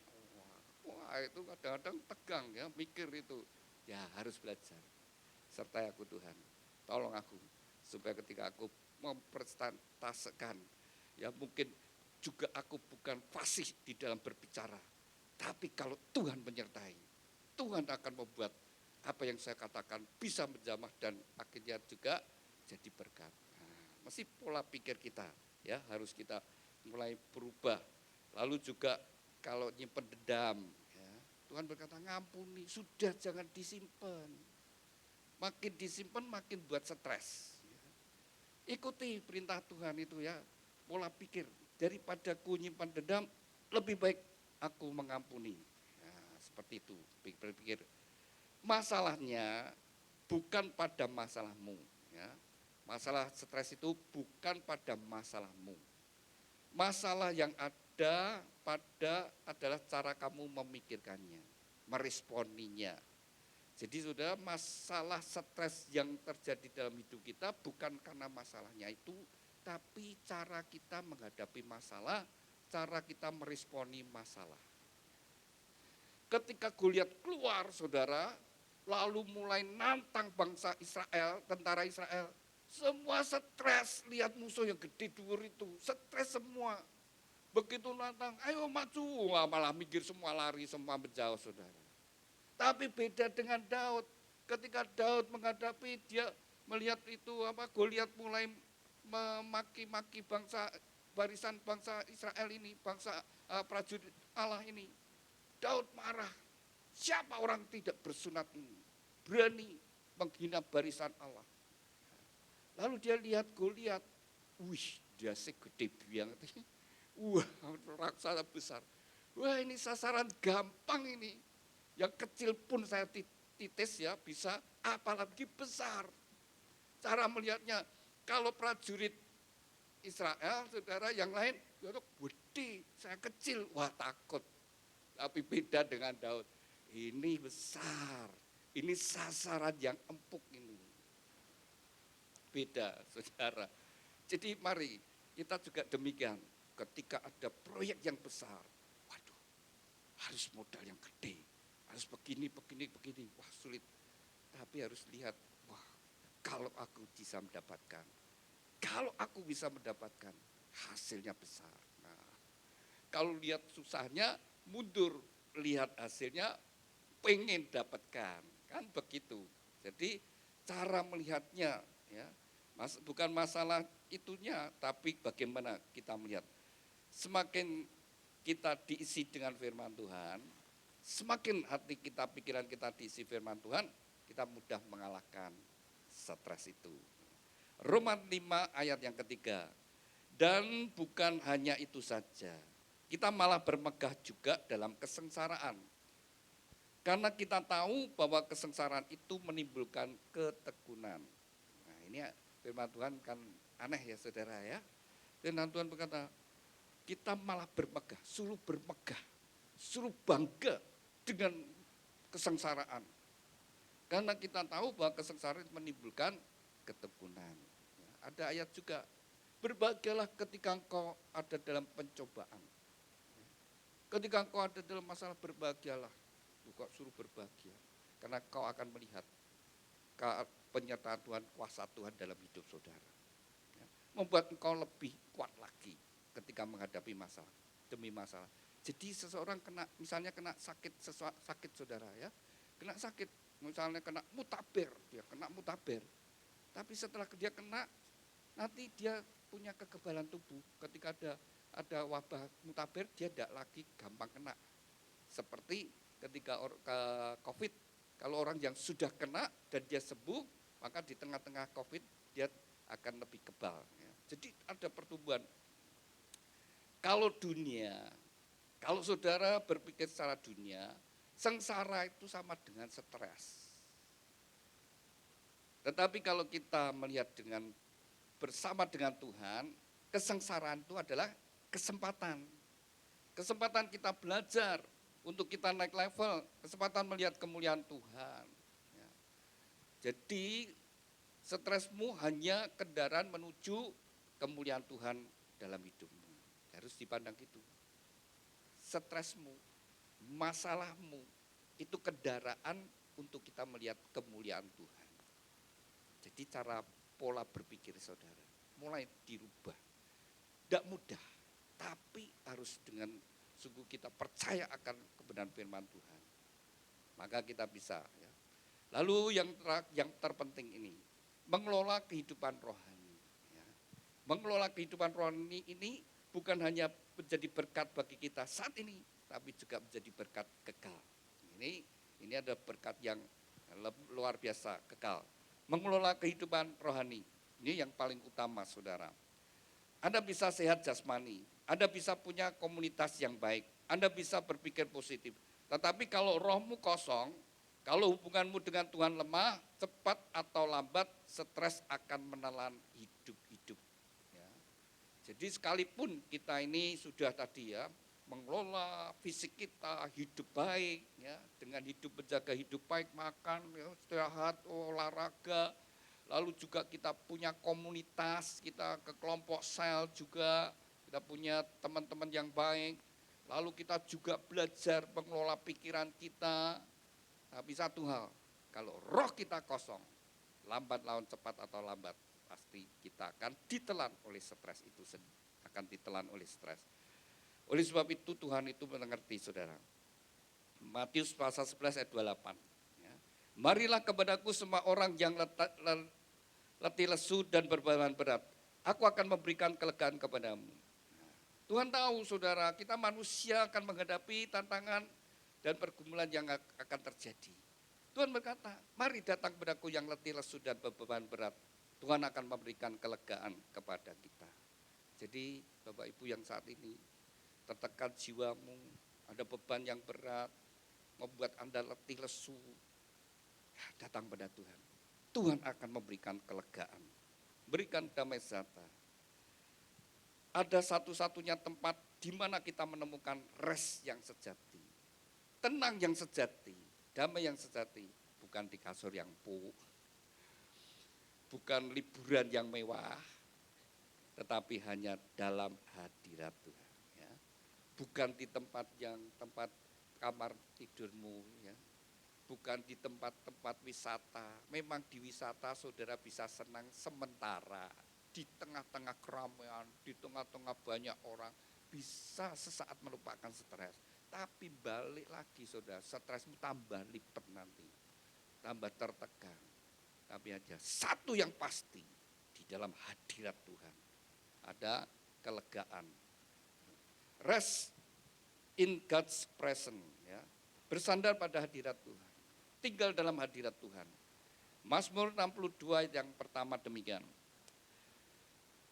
Wah, itu kadang-kadang tegang ya, mikir itu. Ya harus belajar. Sertai aku Tuhan. Tolong aku supaya ketika aku mempresentasekan, ya mungkin juga aku bukan fasih di dalam berbicara, tapi kalau Tuhan menyertai, Tuhan akan membuat apa yang saya katakan bisa menjamah dan akhirnya juga jadi berkat. Nah, mesti pola pikir kita ya harus kita mulai berubah. Lalu juga kalau nyimpen dendam, ya, Tuhan berkata ngampuni, sudah jangan disimpan. Makin disimpan makin buat stres. Ikuti perintah Tuhan itu ya, pola pikir. Daripada ku nyimpan dendam, lebih baik aku mengampuni. Nah, seperti itu, pikir-pikir. Masalahnya bukan pada masalahmu. Ya. Masalah stres itu bukan pada masalahmu. Masalah yang ada adalah cara kamu memikirkannya, meresponinya. Jadi saudara, masalah stres yang terjadi dalam hidup kita bukan karena masalahnya itu, tapi cara kita menghadapi masalah, cara kita meresponi masalah. Ketika Goliat keluar saudara, lalu mulai nantang bangsa Israel, tentara Israel, semua stres, lihat musuh yang gede dhuwur itu, stres semua. Begitu nantang, ayo maju, malah mikir semua lari, semua menjauh saudara. Tapi beda dengan Daud. Ketika Daud menghadapi, dia melihat itu Goliat mulai memaki-maki barisan bangsa Israel ini, bangsa prajurit Allah ini. Daud marah. Siapa orang tidak bersunat ini? Berani menghina barisan Allah. Lalu dia lihat Goliat. Wih, dia segede biang. Wah, raksasa besar. Wah, ini sasaran gampang ini. Yang kecil pun saya titis ya bisa, apalagi besar. Cara melihatnya, kalau prajurit Israel, saudara yang lain, gede, saya kecil, wah takut. Tapi beda dengan Daud, ini besar, ini sasaran yang empuk ini. Beda saudara. Jadi mari kita juga demikian, ketika ada proyek yang besar, waduh harus modal yang gede. Harus begini, wah sulit. Tapi harus lihat, wah kalau aku bisa mendapatkan, hasilnya besar. Nah, kalau lihat susahnya, mundur. Lihat hasilnya, pengen dapatkan. Kan begitu. Jadi cara melihatnya ya, bukan masalah itunya, tapi bagaimana kita melihat. Semakin kita diisi dengan firman Tuhan, semakin hati kita, pikiran kita diisi firman Tuhan, kita mudah mengalahkan stres itu. Roma 5 ayat yang ketiga. Dan bukan hanya itu saja, kita malah bermegah juga dalam kesengsaraan. Karena kita tahu bahwa kesengsaraan itu menimbulkan ketekunan. Nah ini firman Tuhan kan aneh ya saudara ya. Firman Tuhan berkata, kita malah bermegah, suruh bermegah, suruh bangga dengan kesengsaraan. Karena kita tahu bahwa kesengsaraan menimbulkan ketekunan. Ya, ada ayat juga, berbahagialah ketika engkau ada dalam pencobaan. Ketika engkau ada dalam masalah, berbahagialah. Kok suruh berbahagia? Karena kau akan melihat penyertaan Tuhan, kuasa Tuhan dalam hidup saudara. Ya, membuat engkau lebih kuat lagi ketika menghadapi masalah, demi masalah. Jadi seseorang misalnya kena sakit saudara ya, kena sakit, misalnya kena mutaber, dia kena mutaber. Tapi setelah dia kena, nanti dia punya kekebalan tubuh. Ketika ada wabah mutaber, dia tidak lagi gampang kena. Seperti ketika COVID, kalau orang yang sudah kena dan dia sembuh, maka di tengah-tengah COVID dia akan lebih kebal. Ya. Jadi ada pertumbuhan. Kalau kalau saudara berpikir secara dunia, sengsara itu sama dengan stres. Tetapi kalau kita melihat bersama dengan Tuhan, kesengsaraan itu adalah kesempatan. Kesempatan kita belajar, untuk kita naik level, kesempatan melihat kemuliaan Tuhan. Ya. Jadi stresmu hanya kendaraan menuju kemuliaan Tuhan dalam hidupmu. Harus dipandang gitu. Stresmu, masalahmu, itu kendaraan untuk kita melihat kemuliaan Tuhan. Jadi cara pola berpikir saudara mulai dirubah. Tidak mudah, tapi harus dengan sungguh kita percaya akan kebenaran firman Tuhan. Maka kita bisa. Ya. Lalu yang terpenting ini, mengelola kehidupan rohani. Ya. Mengelola kehidupan rohani ini bukan hanya menjadi berkat bagi kita saat ini, tapi juga menjadi berkat kekal. Ini ada berkat yang luar biasa, kekal. Mengelola kehidupan rohani, ini yang paling utama saudara. Anda bisa sehat jasmani, Anda bisa punya komunitas yang baik, Anda bisa berpikir positif. Tetapi kalau rohmu kosong, kalau hubunganmu dengan Tuhan lemah, cepat atau lambat stres akan menelan hidup-hidup. Ya. Jadi sekalipun kita ini sudah tadi ya, mengelola fisik kita, hidup baik, ya, dengan hidup menjaga hidup baik, makan, ya, istirahat, olahraga, lalu juga kita punya komunitas, kita ke kelompok sel juga, kita punya teman-teman yang baik, lalu kita juga belajar mengelola pikiran kita. Tapi satu hal, kalau roh kita kosong, lambat laun cepat atau lambat, pasti kita akan ditelan oleh stres itu sendiri, akan ditelan oleh stres. Oleh sebab itu Tuhan itu mengerti saudara. Matius pasal 11 ayat 28. Ya. Marilah kepadaku semua orang yang letih lesu dan berbeban berat. Aku akan memberikan kelegaan kepadamu. Nah, Tuhan tahu saudara, kita manusia akan menghadapi tantangan dan pergumulan yang akan terjadi. Tuhan berkata, mari datang kepadaku yang letih lesu dan berbeban berat. Tuhan akan memberikan kelegaan kepada kita. Jadi Bapak Ibu yang saat ini tertekan jiwamu, ada beban yang berat, membuat Anda letih lesu, ya, datang pada Tuhan. Tuhan akan memberikan kelegaan, berikan damai sejahtera. Ada satu-satunya tempat di mana kita menemukan rest yang sejati, tenang yang sejati, damai yang sejati, bukan di kasur yang empuk, bukan liburan yang mewah, tetapi hanya dalam hadirat Tuhan. Bukan di tempat kamar tidurmu, ya. Bukan di tempat-tempat wisata. Memang di wisata saudara bisa senang sementara, di tengah-tengah keramaian, di tengah-tengah banyak orang, bisa sesaat melupakan stres. Tapi balik lagi saudara, stresmu tambah lipat nanti. tambah tertekan. Tapi ada satu yang pasti, di dalam hadirat Tuhan ada kelegaan. Rest in God's presence, ya. Bersandar pada hadirat Tuhan. Tinggal dalam hadirat Tuhan. Mazmur 62 yang pertama demikian.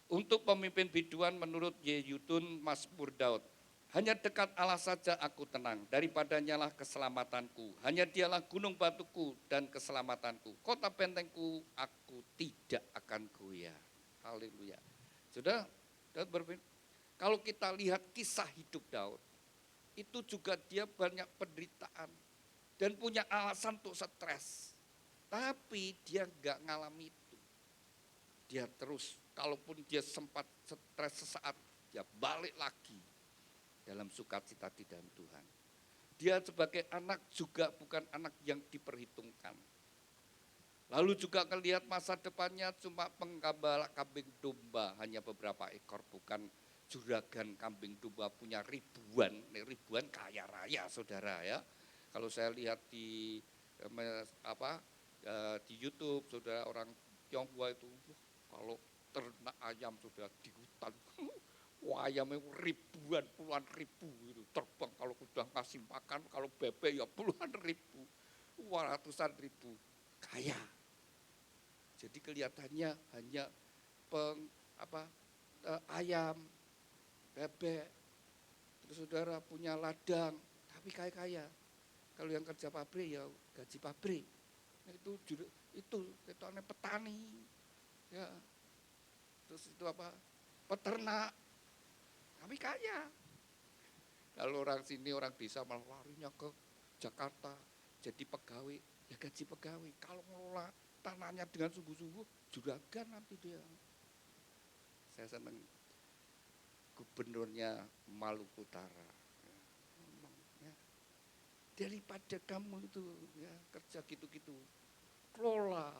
Untuk pemimpin biduan menurut Yedutun Mazmur Daud. Hanya dekat Allah saja aku tenang, daripadanya lah keselamatanku. Hanya dialah gunung batuku dan keselamatanku. Kota bentengku aku tidak akan goyah. Haleluya. Sudah, Daud berfirman, kalau kita lihat kisah hidup Daud, itu juga dia banyak penderitaan dan punya alasan untuk stres. Tapi dia enggak ngalami itu. Dia terus, kalaupun dia sempat stres sesaat, dia balik lagi dalam sukacita di dalam Tuhan. Dia sebagai anak juga bukan anak yang diperhitungkan. Lalu juga melihat masa depannya cuma penggembala kambing domba, hanya beberapa ekor, bukan juragan kambing domba punya ribuan kaya raya saudara ya. Kalau saya lihat di di YouTube saudara, orang Tionghoa itu kalau ternak ayam sudah di hutan, ayamnya ribuan, puluhan ribu itu terbang kalau sudah ngasih makan, kalau bebek ya puluhan ribu, ratusan ribu, kaya. Jadi kelihatannya hanya ayam, bebek, terus saudara punya ladang, tapi kaya-kaya. Kalau yang kerja pabrik ya gaji pabrik. Nah, itu petani, ya. Terus itu peternak, tapi kaya. Kalau orang sini, orang desa malah larinya ke Jakarta, jadi pegawai, ya gaji pegawai. Kalau ngelola tanahnya dengan sungguh-sungguh, juragan nanti dia. Saya senang gubernurnya Maluku Utara. Ya. Daripada kamu itu ya kerja gitu-gitu, kelola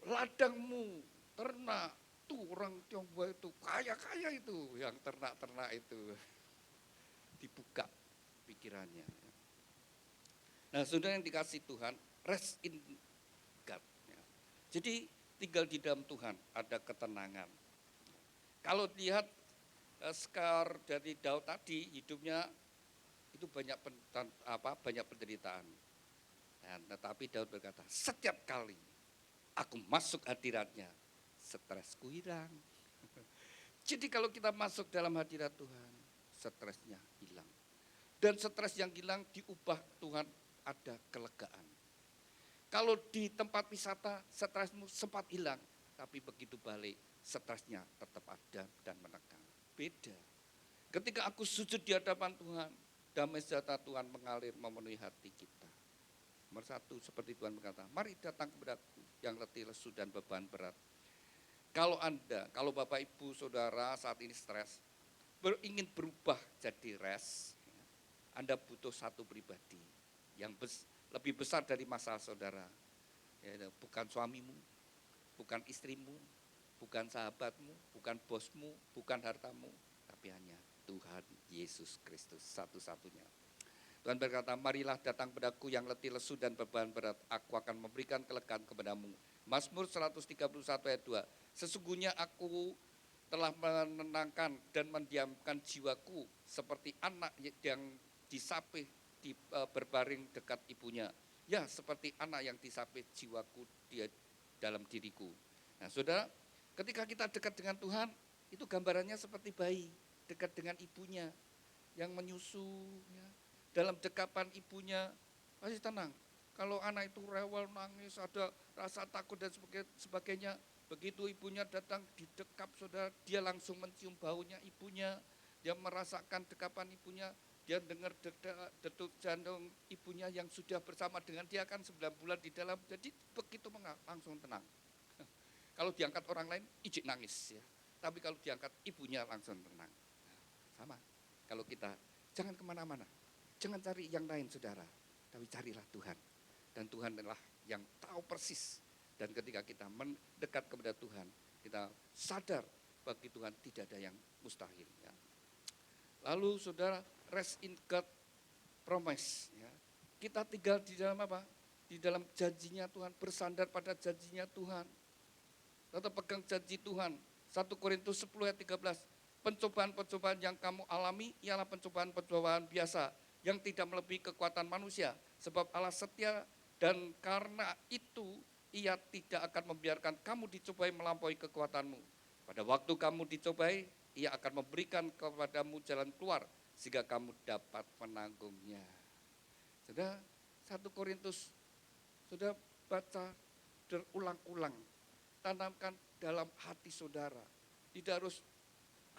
ladangmu, ternak. Tuh orang Tionghoa itu kaya-kaya itu, yang ternak-ternak itu. Dibuka pikirannya. Nah, saudara yang dikasih Tuhan, rest in God. Jadi tinggal di dalam Tuhan, ada ketenangan. Kalau lihat skor dari Daud tadi, hidupnya itu banyak penderitaan. Nah, tetapi Daud berkata, setiap kali aku masuk hadiratnya, stresku hilang. Jadi kalau kita masuk dalam hadirat Tuhan, stresnya hilang. Dan stres yang hilang diubah Tuhan ada kelegaan. Kalau di tempat wisata stresmu sempat hilang, tapi begitu balik stresnya tetap ada dan menekan. Beda. Ketika aku sujud di hadapan Tuhan, damai sejahtera Tuhan mengalir memenuhi hati kita. Nomor satu, seperti Tuhan berkata, mari datang kepadaku yang letih, lesu dan beban berat. Kalau Bapak Ibu Saudara saat ini stres, ingin berubah jadi rest, Anda butuh satu pribadi yang lebih besar dari masalah saudara. Ya, bukan suamimu, bukan istrimu, bukan sahabatmu, bukan bosmu, bukan hartamu, tapi hanya Tuhan Yesus Kristus satu-satunya. Tuhan berkata, marilah datang padaku yang letih, lesu dan beban berat, aku akan memberikan kelegaan kepadamu. Mazmur 131 ayat 2, sesungguhnya aku telah menenangkan dan mendiamkan jiwaku seperti anak yang disapih berbaring dekat ibunya. Ya, seperti anak yang disapih jiwaku dia dalam diriku. Nah, saudara, ketika kita dekat dengan Tuhan, itu gambarannya seperti bayi dekat dengan ibunya yang menyusu, ya. Dalam dekapan ibunya pasti tenang. Kalau anak itu rewel, nangis, ada rasa takut dan sebagainya, begitu ibunya datang didekap, saudara, dia langsung mencium baunya ibunya, dia merasakan dekapan ibunya, dia dengar detuk jantung ibunya yang sudah bersama dengan dia kan 9 bulan di dalam, jadi begitu langsung tenang. Kalau diangkat orang lain, ijik nangis, ya. Tapi kalau diangkat ibunya langsung tenang. Nah, sama, kalau kita jangan kemana-mana. Jangan cari yang lain saudara, tapi carilah Tuhan. Dan Tuhan adalah yang tahu persis. Dan ketika kita mendekat kepada Tuhan, kita sadar bagi Tuhan tidak ada yang mustahil. Ya. Lalu saudara, rest in God promise. Ya. Kita tinggal di dalam apa? Di di dalam janjinya Tuhan, bersandar pada janjinya Tuhan. Tetap pegang janji Tuhan. 1 Korintus 10 ayat 13. Pencobaan-pencobaan yang kamu alami ialah pencobaan-pencobaan biasa yang tidak melebihi kekuatan manusia. Sebab Allah setia dan karena itu ia tidak akan membiarkan kamu dicobai melampaui kekuatanmu. Pada waktu kamu dicobai, ia akan memberikan kepadamu jalan keluar sehingga kamu dapat menanggungnya. Sudah 1 Korintus sudah baca berulang-ulang. Tanamkan dalam hati saudara. Tidak harus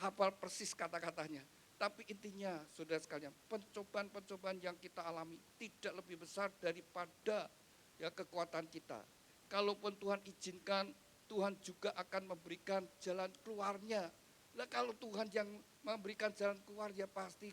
hafal persis kata-katanya. Tapi intinya saudara sekalian, pencobaan-pencobaan yang kita alami tidak lebih besar daripada ya kekuatan kita. Kalaupun Tuhan izinkan, Tuhan juga akan memberikan jalan keluarnya. Lah kalau Tuhan yang memberikan jalan keluar, ya pasti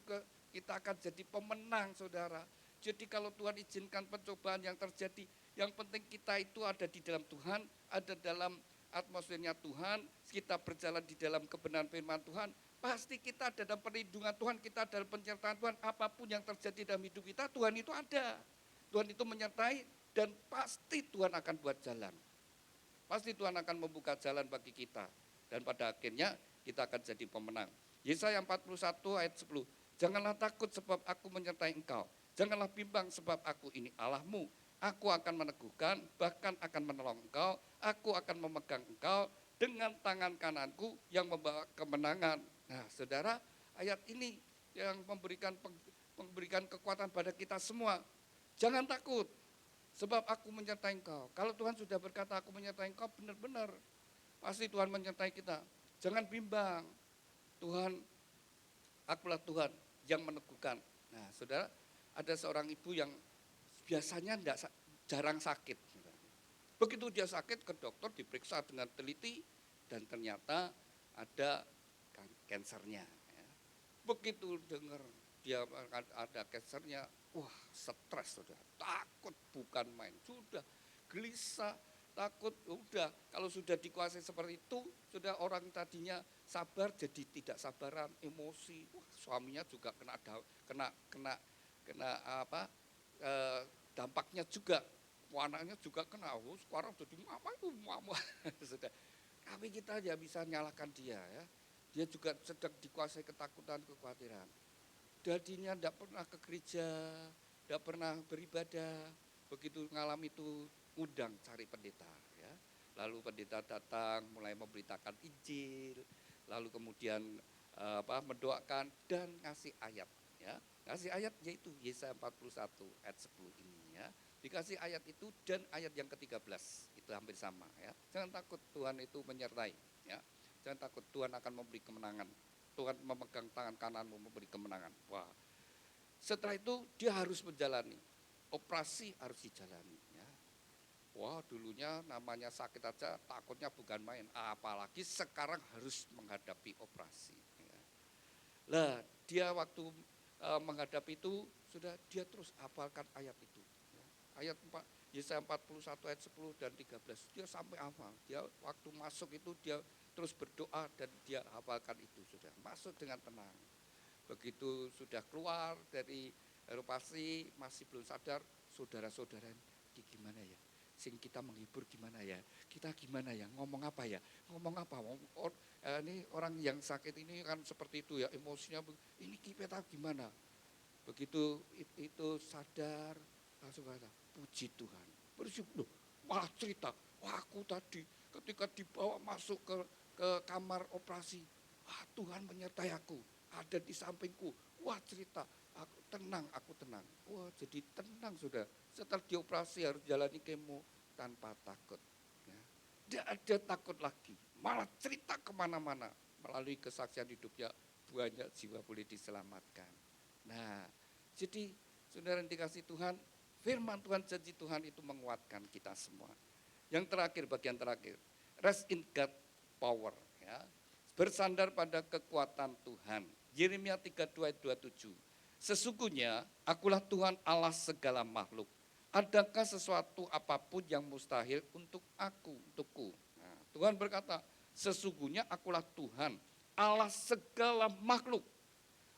kita akan jadi pemenang saudara. Jadi kalau Tuhan izinkan pencobaan yang terjadi, yang penting kita itu ada di dalam Tuhan, ada dalam atmosfernya Tuhan, kita berjalan di dalam kebenaran firman Tuhan, pasti kita ada dalam perlindungan Tuhan, kita dalam penyertaan Tuhan, apapun yang terjadi dalam hidup kita, Tuhan itu ada. Tuhan itu menyertai dan pasti Tuhan akan buat jalan. Pasti Tuhan akan membuka jalan bagi kita. Dan pada akhirnya kita akan jadi pemenang. Yesaya 41 ayat 10. Janganlah takut sebab aku menyertai engkau. Janganlah bimbang sebab aku ini Allahmu. Aku akan meneguhkan, bahkan akan menolong engkau. Aku akan memegang engkau dengan tangan kananku yang membawa kemenangan. Nah saudara, ayat ini yang memberikan kekuatan pada kita semua. Jangan takut, sebab aku menyertai engkau. Kalau Tuhan sudah berkata aku menyertai engkau, benar-benar pasti Tuhan menyertai kita. Jangan bimbang, Tuhan, akulah Tuhan yang meneguhkan. Nah saudara, ada seorang ibu yang biasanya jarang sakit. Begitu dia sakit ke dokter, diperiksa dengan teliti dan ternyata ada kansernya. Begitu dengar dia ada kansernya, wah stres sudah, takut bukan main, sudah gelisah, takut, udah kalau sudah dikuasai seperti itu, sudah orang tadinya sabar jadi tidak sabaran, emosi, wah suaminya juga kena dampaknya juga, anaknya juga kena, sekarang jadi mama sudah. Tapi kita ya bisa nyalakan dia ya, dia juga sedang dikuasai ketakutan, kekhawatiran. Dadinya tidak pernah ke gereja, tidak pernah beribadah, begitu ngalami itu ngundang cari pendeta ya. Lalu pendeta datang mulai memberitakan Injil, lalu kemudian mendoakan dan ngasih ayat ya. Ngasih ayat yaitu Yesaya 41 ayat 10 ini ya. Dikasih ayat itu dan ayat yang ke-13 itu hampir sama ya. Jangan takut, Tuhan itu menyertai ya. Jangan takut, Tuhan akan memberi kemenangan. Tuhan memegang tangan kananmu memberi kemenangan. Wah. Setelah itu dia harus menjalani. Operasi harus dijalani ya. Wah, dulunya namanya sakit aja takutnya bukan main, apalagi sekarang harus menghadapi operasi ya. Lah, dia waktu menghadapi itu sudah dia terus hafalkan ayat itu ya. Ayat 4 Yesaya 41 ayat 10 dan 13 dia sampai hafal. Dia waktu masuk itu dia terus berdoa dan dia hafalkan itu sudah masuk dengan tenang. Begitu sudah keluar dari operasi masih belum sadar, saudara-saudara gimana ya? Sing kita menghibur gimana ya? Kita gimana ya? Ngomong apa ya? Ngomong apa? Ini orang yang sakit ini kan seperti itu ya, emosinya ini kita gimana? Begitu itu sadar langsung kata, puji Tuhan. Bersyukur, malah cerita, wah aku tadi ketika dibawa masuk ke kamar operasi, Tuhan menyertai aku, ada di sampingku, wah cerita, aku tenang. Wah jadi tenang sudah, setelah dioperasi harus jalani kemo tanpa takut. Ya. Tidak ada takut lagi, malah cerita kemana-mana, melalui kesaksian hidupnya banyak jiwa boleh diselamatkan. Nah jadi saudara yang dikasih Tuhan, firman Tuhan, janji Tuhan itu menguatkan kita semua. Yang terakhir, bagian terakhir, rest in God power ya. Bersandar pada kekuatan Tuhan. Yeremia 32 ayat 27. Sesungguhnya akulah Tuhan Allah segala makhluk. Adakah sesuatu apapun yang mustahil untukku? Nah, Tuhan berkata, sesungguhnya akulah Tuhan Allah segala makhluk.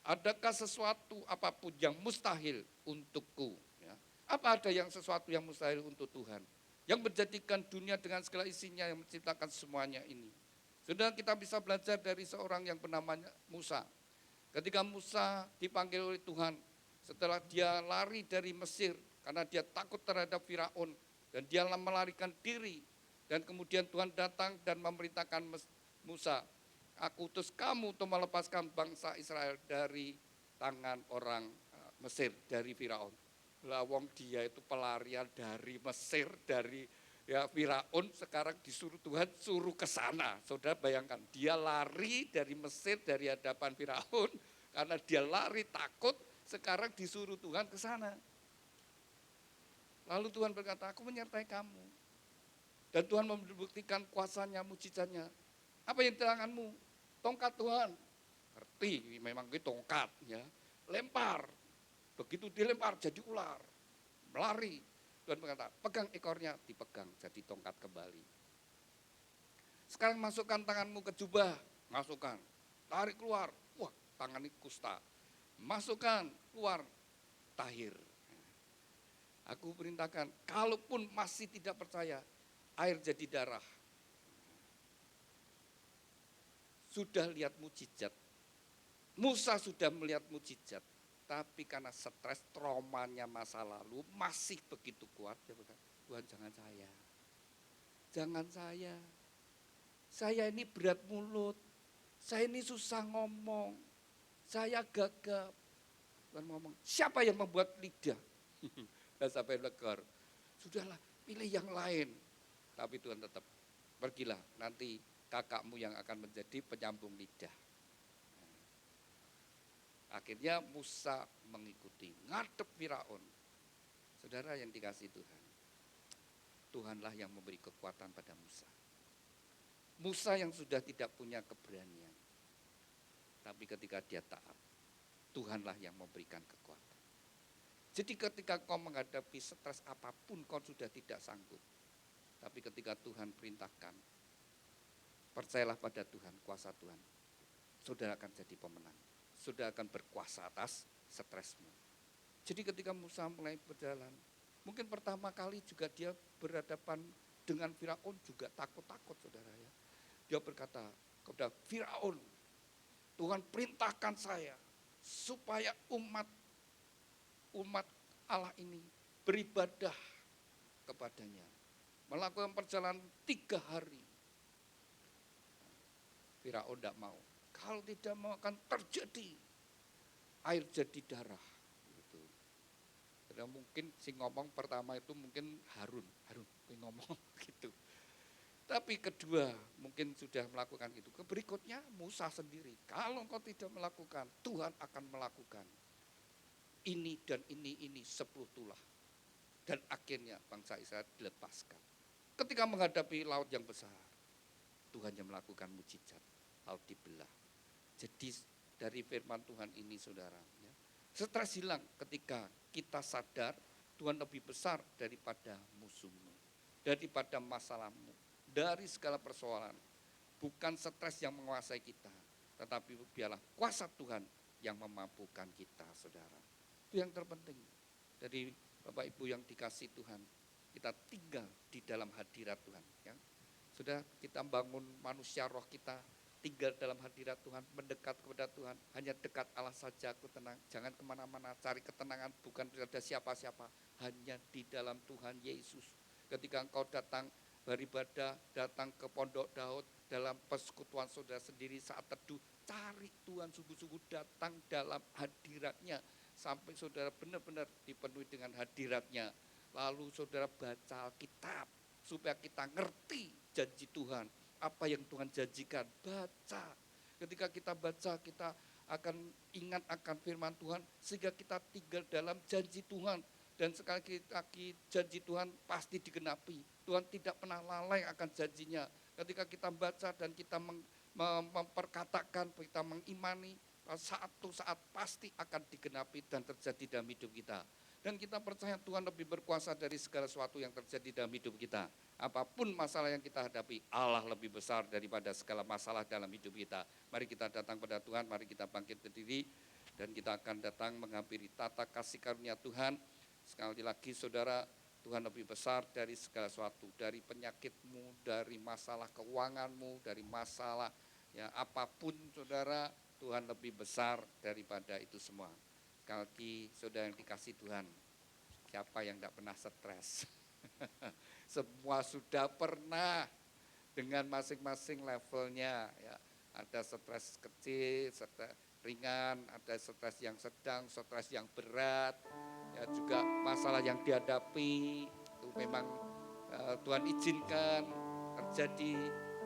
Adakah sesuatu apapun yang mustahil untukku? Ya. Apa ada yang sesuatu yang mustahil untuk Tuhan? Yang menjadikan dunia dengan segala isinya, yang menciptakan semuanya ini. Sudah kita bisa belajar dari seorang yang bernama Musa. Ketika Musa dipanggil oleh Tuhan, setelah dia lari dari Mesir, karena dia takut terhadap Firaun, dan dia melarikan diri, dan kemudian Tuhan datang dan memerintahkan Musa, aku utus kamu untuk melepaskan bangsa Israel dari tangan orang Mesir, dari Firaun. Lawong dia itu pelarian dari Mesir, dari Firaun, sekarang disuruh Tuhan suruh ke sana. Saudara bayangkan, dia lari dari Mesir, dari hadapan Firaun, karena dia lari takut, sekarang disuruh Tuhan ke sana. Lalu Tuhan berkata, aku menyertai kamu. Dan Tuhan membuktikan kuasanya, mujizatnya. Apa yang di tanganmu? Tongkat Tuhan. Ngerti, memang itu tongkat. Ya. Lempar. Begitu dilempar jadi ular. Melari. Tuhan berkata, pegang ekornya, dipegang jadi tongkat kembali. Sekarang masukkan tanganmu ke jubah. Masukkan. Tarik keluar. Wah, tangan ini kusta. Masukkan, keluar. Tahir. Aku perintahkan, kalaupun masih tidak percaya, air jadi darah. Sudah lihat mujizat. Musa sudah melihat mujizat. Tapi karena stres, traumanya masa lalu masih begitu kuat. Tuhan jangan saya. Jangan saya. Saya ini berat mulut. Saya ini susah ngomong. Saya gagap. Tuhan ngomong, siapa yang membuat lidah? Dan sampai legar. Sudahlah, pilih yang lain. Tapi Tuhan tetap, pergilah nanti kakakmu yang akan menjadi penyambung lidah. Akhirnya Musa mengikuti, ngadep Firaun. Saudara yang dikasih Tuhan, Tuhanlah yang memberi kekuatan pada Musa. Musa yang sudah tidak punya keberanian. Tapi ketika dia taat, Tuhanlah yang memberikan kekuatan. Jadi ketika kau menghadapi stres apapun, kau sudah tidak sanggup. Tapi ketika Tuhan perintahkan, percayalah pada Tuhan, kuasa Tuhan. Saudara akan jadi pemenang. Saudara akan berkuasa atas stresmu. Jadi ketika Musa mulai berjalan, mungkin pertama kali juga dia berhadapan dengan Firaun juga takut-takut, saudara ya. Dia berkata kepada Firaun, Tuhan perintahkan saya supaya umat Allah ini beribadah kepadanya. Melakukan perjalanan 3 hari. Firaun tidak mau. Kalau tidak mau akan terjadi air jadi darah. Gitu. Dan mungkin si ngomong pertama itu mungkin Harun ngomong gitu. Tapi kedua mungkin sudah melakukan itu. Berikutnya Musa sendiri. Kalau engkau tidak melakukan, Tuhan akan melakukan. Ini dan ini 10 tulah. Dan akhirnya bangsa Israel dilepaskan. Ketika menghadapi laut yang besar, Tuhan yang melakukan mujizat, laut dibelah. Jadi dari firman Tuhan ini saudara, ya, stres hilang ketika kita sadar Tuhan lebih besar daripada musuhmu, daripada masalahmu, dari segala persoalan. Bukan stres yang menguasai kita, tetapi biarlah kuasa Tuhan yang memampukan kita, saudara. Itu yang terpenting dari Bapak Ibu yang dikasih Tuhan. Kita tinggal di dalam hadirat Tuhan. Ya. Sudah kita bangun manusia roh kita, tinggal dalam hadirat Tuhan, mendekat kepada Tuhan. Hanya dekat Allah saja aku tenang. Jangan kemana-mana, cari ketenangan bukan pada siapa-siapa. Hanya di dalam Tuhan Yesus. Ketika engkau datang beribadah, datang ke Pondok Daud, dalam persekutuan saudara sendiri saat teduh, cari Tuhan sungguh-sungguh, datang dalam hadiratnya. Sampai saudara benar-benar dipenuhi dengan hadiratnya. Lalu saudara baca Alkitab supaya kita ngerti janji Tuhan. Apa yang Tuhan janjikan, baca. Ketika kita baca, kita akan ingat akan firman Tuhan sehingga kita tinggal dalam janji Tuhan. Dan sekali lagi janji Tuhan pasti digenapi. Tuhan tidak pernah lalai akan janjinya. Ketika kita baca dan kita memperkatakan, kita mengimani, satu saat pasti akan digenapi dan terjadi dalam hidup kita. Dan kita percaya Tuhan lebih berkuasa dari segala sesuatu yang terjadi dalam hidup kita. Apapun masalah yang kita hadapi, Allah lebih besar daripada segala masalah dalam hidup kita. Mari kita datang pada Tuhan, mari kita bangkit berdiri. Dan kita akan datang menghampiri tata kasih karunia Tuhan. Sekali lagi saudara, Tuhan lebih besar dari segala sesuatu, dari penyakitmu, dari masalah keuanganmu, dari masalah ya apapun saudara, Tuhan lebih besar daripada itu semua. Sekali lagi saudara yang dikasih Tuhan, siapa yang tidak pernah stres? Semua sudah pernah dengan masing-masing levelnya ya. Ada stres kecil, stres ringan, ada stres yang sedang, stres yang berat, ya juga masalah yang dihadapi itu memang Tuhan izinkan terjadi.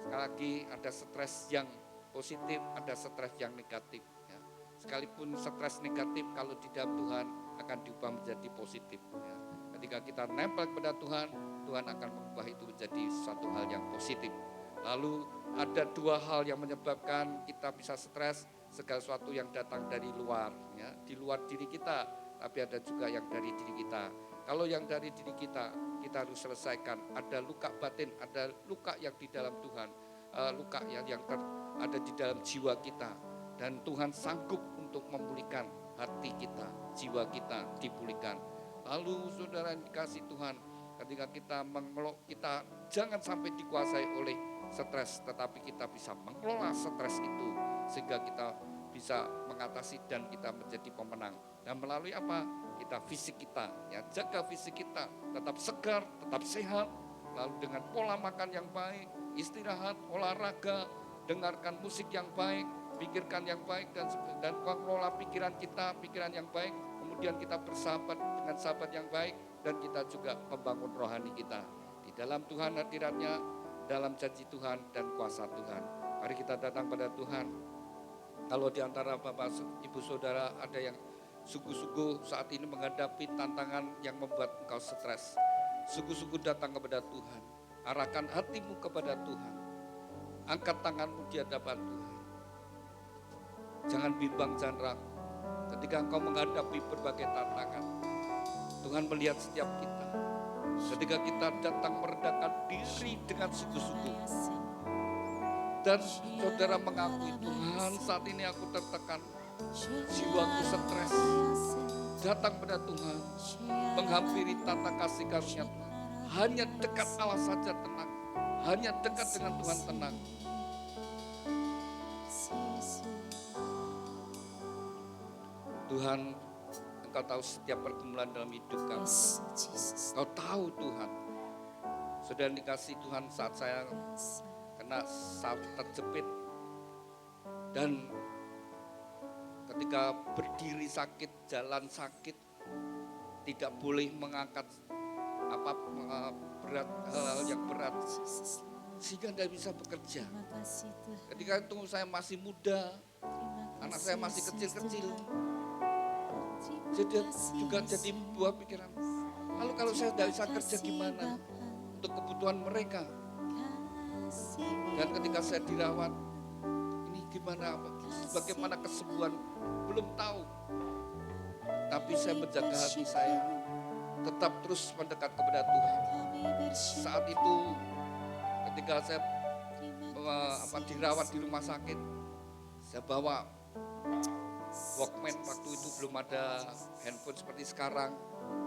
Sekali lagi ada stres yang positif, ada stres yang negatif ya. Sekalipun stres negatif kalau di dalam Tuhan akan diubah menjadi positif ya. Ketika kita nempel kepada Tuhan, Tuhan akan mengubah itu menjadi suatu hal yang positif. Lalu ada dua hal yang menyebabkan kita bisa stres, segala sesuatu yang datang dari luar, ya, di luar diri kita, tapi ada juga yang dari diri kita. Kalau yang dari diri kita harus selesaikan. Ada luka batin, ada luka yang di dalam Tuhan, luka yang ada di dalam jiwa kita, dan Tuhan sanggup untuk memulihkan hati kita, jiwa kita dipulihkan. Lalu saudara yang dikasih Tuhan, ketika kita mengelola, kita jangan sampai dikuasai oleh stres, tetapi kita bisa mengelola stres itu sehingga kita bisa mengatasi dan kita menjadi pemenang. Dan melalui apa? Kita fisik kita, ya jaga fisik kita tetap segar, tetap sehat. Lalu dengan pola makan yang baik, istirahat, olahraga, dengarkan musik yang baik, pikirkan yang baik dan mengelola pikiran kita, pikiran yang baik. Kemudian kita bersahabat dengan sahabat yang baik dan kita juga membangun rohani kita di dalam Tuhan hadiratnya, dalam janji Tuhan dan kuasa Tuhan. Mari kita datang pada Tuhan. Kalau di antara Bapak, Ibu, Saudara ada yang sungguh-sungguh saat ini menghadapi tantangan yang membuat engkau stres, sungguh-sungguh datang kepada Tuhan. Arahkan hatimu kepada Tuhan. Angkat tanganmu di hadapan Tuhan. Jangan bimbang, jangan ragu. Ketika engkau menghadapi berbagai tantangan, Tuhan melihat setiap kita. Ketika kita datang merendahkan diri dengan sungguh-sungguh, dan saudara mengakui, Tuhan saat ini aku tertekan, jiwaku stres, datang pada Tuhan, menghampiri tata kasih karunia Tuhan. Hanya dekat Allah saja tenang, hanya dekat dengan Tuhan tenang. Tuhan, Engkau tahu setiap pergumulan dalam hidup kami. Engkau tahu Tuhan. Sudah dikasih Tuhan, saat saya kena salib terjepit dan ketika berdiri sakit, jalan sakit, tidak boleh mengangkat berat, hal-hal yang berat, sehingga tidak bisa bekerja. Ketika itu saya masih muda, anak saya masih kecil-kecil. Jadi juga jadi buah pikiran. Lalu kalau saya tidak bisa kerja gimana untuk kebutuhan mereka? Dan ketika saya dirawat, ini gimana? Bagaimana kesembuhan? Belum tahu. Tapi saya menjaga hati saya, tetap terus mendekat kepada Tuhan. Saat itu, ketika saya dirawat di rumah sakit, saya bawa Walkman. Waktu itu belum ada handphone seperti sekarang,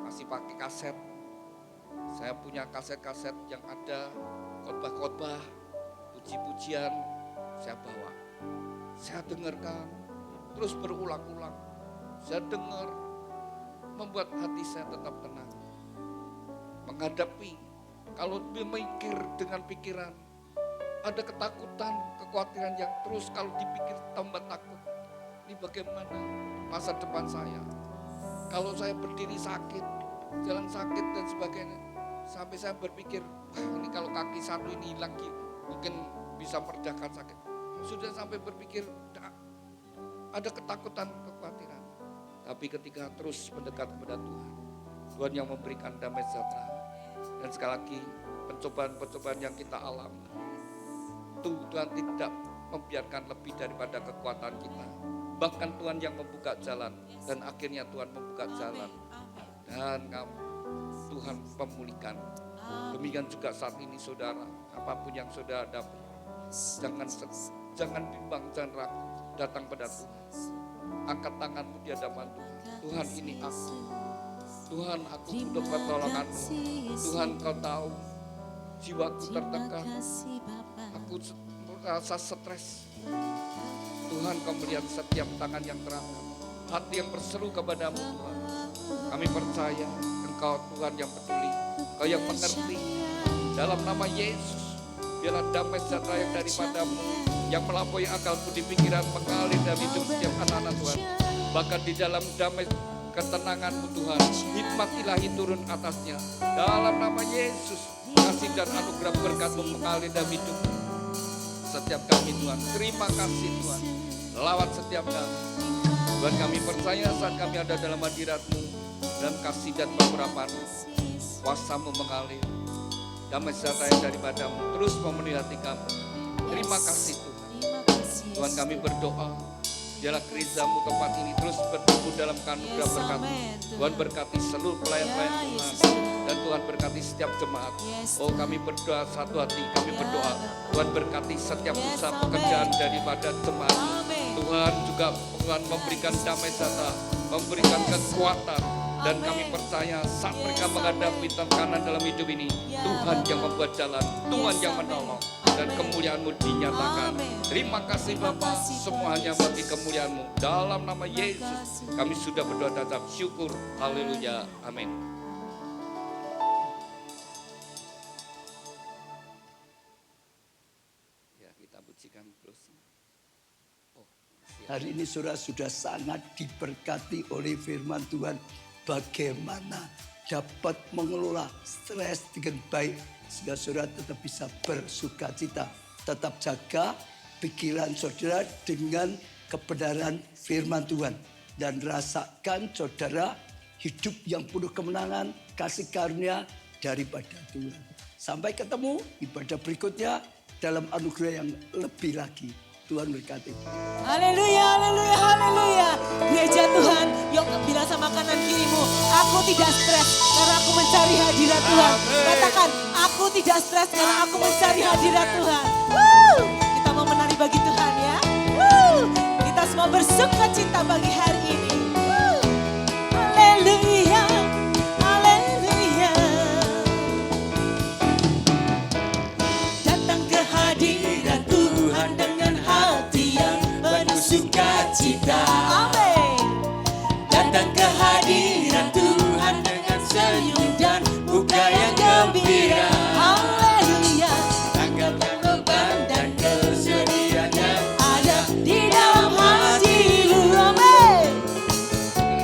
masih pakai kaset. Saya punya kaset-kaset yang ada khotbah-khotbah, puji-pujian, saya bawa. Saya dengarkan, terus berulang-ulang. Saya dengar, membuat hati saya tetap tenang. Menghadapi, kalau memikir dengan pikiran, ada ketakutan, kekhawatiran yang terus kalau dipikir tambah takut. Ini bagaimana masa depan saya? Kalau saya berdiri sakit, jalan sakit dan sebagainya, sampai saya berpikir, ini kalau kaki satu ini hilang, mungkin bisa meredakan sakit. Sudah sampai berpikir, ada ketakutan, kekhawatiran. Tapi ketika terus mendekat kepada Tuhan, Tuhan yang memberikan damai sejahtera. Dan sekali lagi, pencobaan-pencobaan yang kita alami, Tuhan tidak membiarkan lebih daripada kekuatan kita. Bahkan Tuhan yang membuka jalan, dan akhirnya Tuhan membuka jalan. Dan Tuhan memulihkan. Demikian juga saat ini saudara, apapun yang saudara hadapi, jangan bimbang, jangan ragu, datang pada Tuhan. Angkat tanganmu di hadapan Tuhan. Tuhan, ini aku. Tuhan, aku butuh pertolongan-Mu. Tuhan, Kau tahu jiwaku tertekan. Aku merasa stres. Tuhan, Kau melihat setiap tangan yang terangkat, hati yang berseru kepadamu Tuhan. Kami percaya Engkau Tuhan yang peduli, Engkau yang mengerti. Dalam nama Yesus, biarlah damai sejahtera yang daripadamu, yang melampaui akal budi pikiran, mengalir dalam hidup setiap anak-anak Tuhan. Bahkan di dalam damai ketenangan-Mu Tuhan, hikmat ilahi turun atasnya. Dalam nama Yesus, kasih dan anugerah berkat-Mu mengalir dalam hidup setiap kami Tuhan. Terima kasih Tuhan, lawat setiap kami. Tuhan, kami percaya saat kami ada dalam hadirat-Mu, dalam kasih dan pengharapan-Mu, kuasa-Mu mengalir, damai sejahtera yang daripadamu terus memenuhi hati kami. Terima kasih Tuhan. Tuhan, kami berdoa, biarlah gereja-Mu tempat ini terus bertumbuh dalam anugerah berkat-Mu. Tuhan, berkati seluruh pelayan-pelayan Tuhan, dan Tuhan berkati setiap jemaat. Oh, kami berdoa satu hati, kami berdoa Tuhan berkati setiap usaha pekerjaan daripada jemaat. Tuhan juga Tuhan memberikan damai sejahtera, memberikan kekuatan, dan kami percaya saat mereka menghadapi tekanan dalam hidup ini, Tuhan yang membuat jalan, Tuhan yang menolong, dan kemuliaan-Mu dinyatakan. Terima kasih Bapa, semuanya bagi kemuliaan-Mu. Dalam nama Yesus kami sudah berdoa dan ucap syukur. Haleluya. Amin. Ya, kita pujikan closing. Hari ini saudara sudah sangat diberkati oleh firman Tuhan. Bagaimana dapat mengelola stres dengan baik sehingga saudara tetap bisa bersuka cita. Tetap jaga pikiran saudara dengan kebenaran firman Tuhan. Dan rasakan saudara hidup yang penuh kemenangan, kasih karunia daripada Tuhan. Sampai ketemu ibadah berikutnya dalam anugerah yang lebih lagi. Tuhan berkati. Haleluya, haleluya, haleluya. Gereja Tuhan, yuk bilang sama kanan kirimu, aku tidak stres karena aku mencari hadirat Tuhan. Katakan, aku tidak stres karena aku mencari hadirat Tuhan. Kita mau menari bagi Tuhan ya. Kita semua bersuka cita bagi hari ini. Haleluya, haleluya. Datang ke hadirat Tuhan dengan hati yang penuh sukacita. Amin. Datang ke hadirat Tuhan dengan senyum dan muka yang gembira. Haleluya. Tanggalkan beban dan kesedihan yang ada di dalam hatimu. Amin.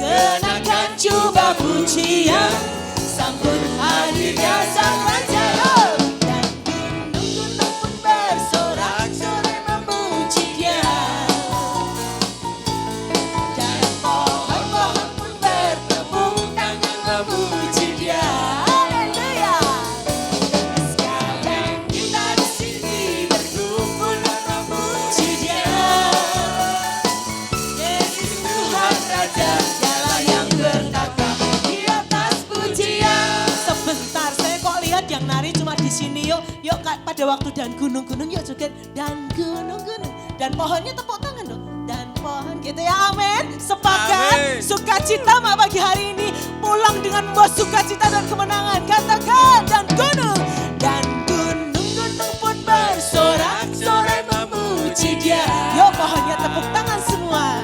Kenakan jubah pujian, sambut hadirnya Sang Raja. Dan gunung-gunung pun bersorak-sorai memuji Dia. Dan pohon-pohon pun bertepuk tangan memuji Dia. Haleluya. Sekarang kita di sini berkumpul dan memuji Dia. Yesus Tuhan Raja, Dialah yang bertata di atas pujian. Sebentar, saya kok lihat yang nari cuma di sini. Yuk pada waktu dan gunung-gunung yuk joget dan gunung-gunung dan pohonnya tepuk tangan dong. Dan pohon gitu ya, amin. Sepakat, sukacita mak pagi hari ini pulang dengan membawa sukacita dan kemenangan. Katakan dan gunung-gunung pun bersorak-sorai memuji Dia. Yuk pohonnya tepuk tangan semua.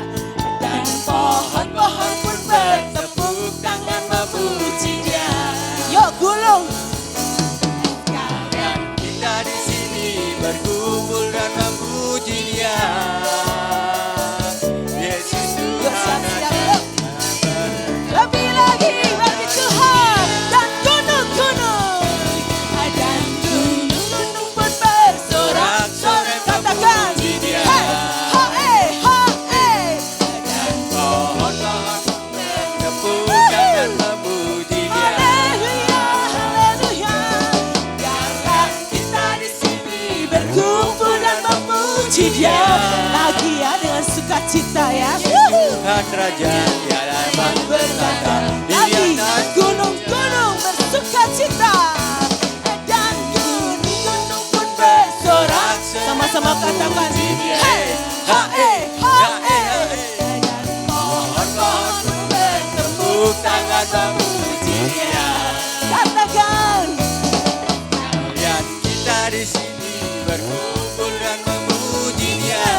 Dan pohon-pohon pun bertepuk tangan memuji Dia. Yuk gulung. Sekarang kita di sini berkumpul dan memuji Dia. Yesus Tuhan Raja. Lebih lagi bagi Tuhan dan gunung-gunung. Dan gunung-gunung pun bersorak-sorai. Katakan, Dia. hey, ha-eh. Dan pohon-pohon bertepuk tangan memuji Dia. Haleluya, haleluya. Biarlah kita di sini berkumpul dan memuji Dia. Lagi ya dengan sukacita ya. Tuhan Raja, Dialah yang bertata di Lagi atas gunung-gunung bersukacita. Dan gunung-gunung pun bersorak. Sama-sama katakan, hey, ha-eh, ha-eh. Dan pohon-pohon pun bertepuk sangat memuji Dia. Katakan. Kalian kita di sini berkumpul dan memuji Dia.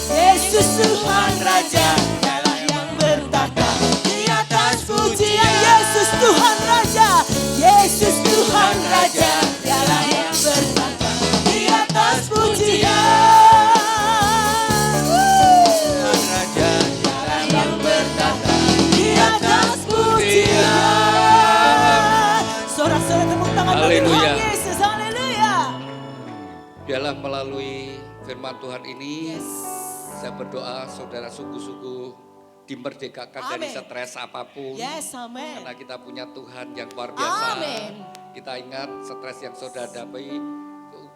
Yesus Tuhan Raja, Dialah yang bertata di atas pujian. Yesus Tuhan Raja, Yesus Tuhan Raja, Dialah yang bertata di atas pujian. Tuhan Raja, Dialah yang bertata Di atas pujian. Sorak-sorai tepuk tangan bagi Haleluya. Tuhan Yesus. Haleluya. Biarlah melalui firman Tuhan ini, Yes. saya berdoa saudara sungguh-sungguh dimerdekakan dari Amin. stres apapun. Yes, amin. Karena kita punya Tuhan yang luar biasa. Amin. Kita ingat stres yang saudara hadapi,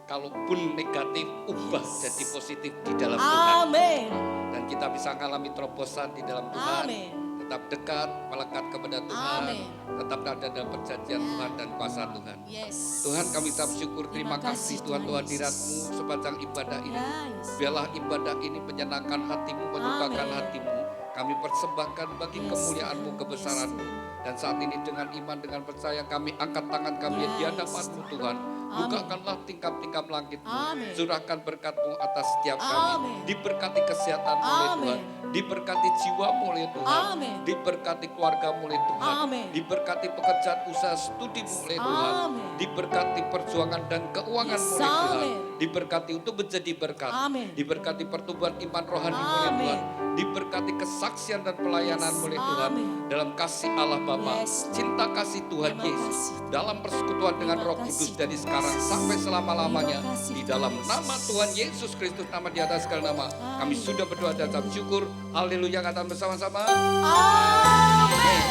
kalaupun negatif, ubah jadi positif di dalam Tuhan. Amin. Dan kita bisa mengalami terobosan di dalam Tuhan. Amin. Tetap dekat, melekat kepada Tuhan. Amin. Tetap ada dalam perjanjian Tuhan dan kuasa Tuhan. Yes. Tuhan kami ucap syukur, terima Terima kasih kasih, Tuhan Tuhan hadirat-Mu sepanjang ibadah ini. Yes. Biarlah ibadah ini menyenangkan hati-Mu, menyukakan Amin. hati-Mu. Kami persembahkan bagi Yes, kemuliaan-Mu, Tuhan. kebesaran-Mu. Yes, Dan saat ini dengan iman, dengan percaya kami angkat tangan kami di Yes, hadapan-Mu Tuhan. Amin. Bukakanlah tingkap-tingkap langit-Mu. Amin. Curahkan berkat-Mu atas setiap kami. Amin. Diberkati kesehatan-Mu oleh Amin. Tuhan. Diberkati jiwa-Mu oleh Tuhan. Amin. Diberkati keluarga-Mu oleh Tuhan. Amin. Diberkati pekerjaan usaha studi-Mu oleh Tuhan. Amin. Diberkati perjuangan dan keuangan Yes, oleh Tuhan. amin. Diberkati untuk menjadi berkat. Amin. Diberkati pertumbuhan iman rohani oleh Amin. Tuhan. Diberkati kesaksian dan pelayanan Yes, oleh Tuhan. amin. Dalam kasih Allah Bapa, Yes. cinta kasih Tuhan Terima Yesus. kasih. Dalam persekutuan dengan Terima Roh Kudus kasih, dari Tuhan sekarang Yesus. sampai selama-lamanya. Terima kasih, Di Tuhan dalam Yesus. nama Tuhan Yesus Kristus, nama di atas segala nama. Kami Amin. sudah berdoa dan ucap syukur. Haleluya, katakan bersama-sama. Amin.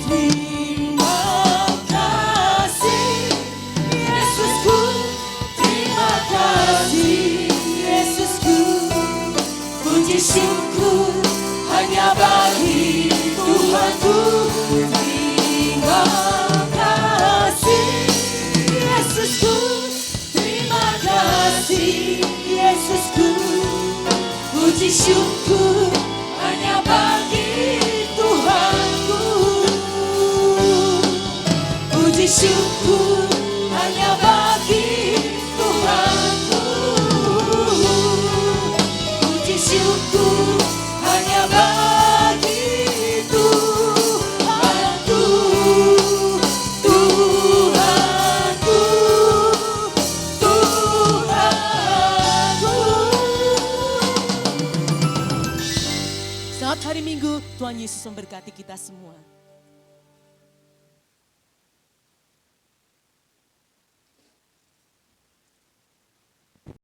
Terima kasih Yesusku, terima kasih Yesusku. Puji syukur hanya bagi Tuhanku. Terima kasih Yesusku, terima kasih Yesusku. Puji syukur hanya bagi Tuhanku. Puji syukur hanya bagi Tuhanku. Puji syukur hanya bagi Tuhanku. Tuhanku, Tuhanku. Selamat hari Minggu, Tuhan Yesus memberkati kita semua.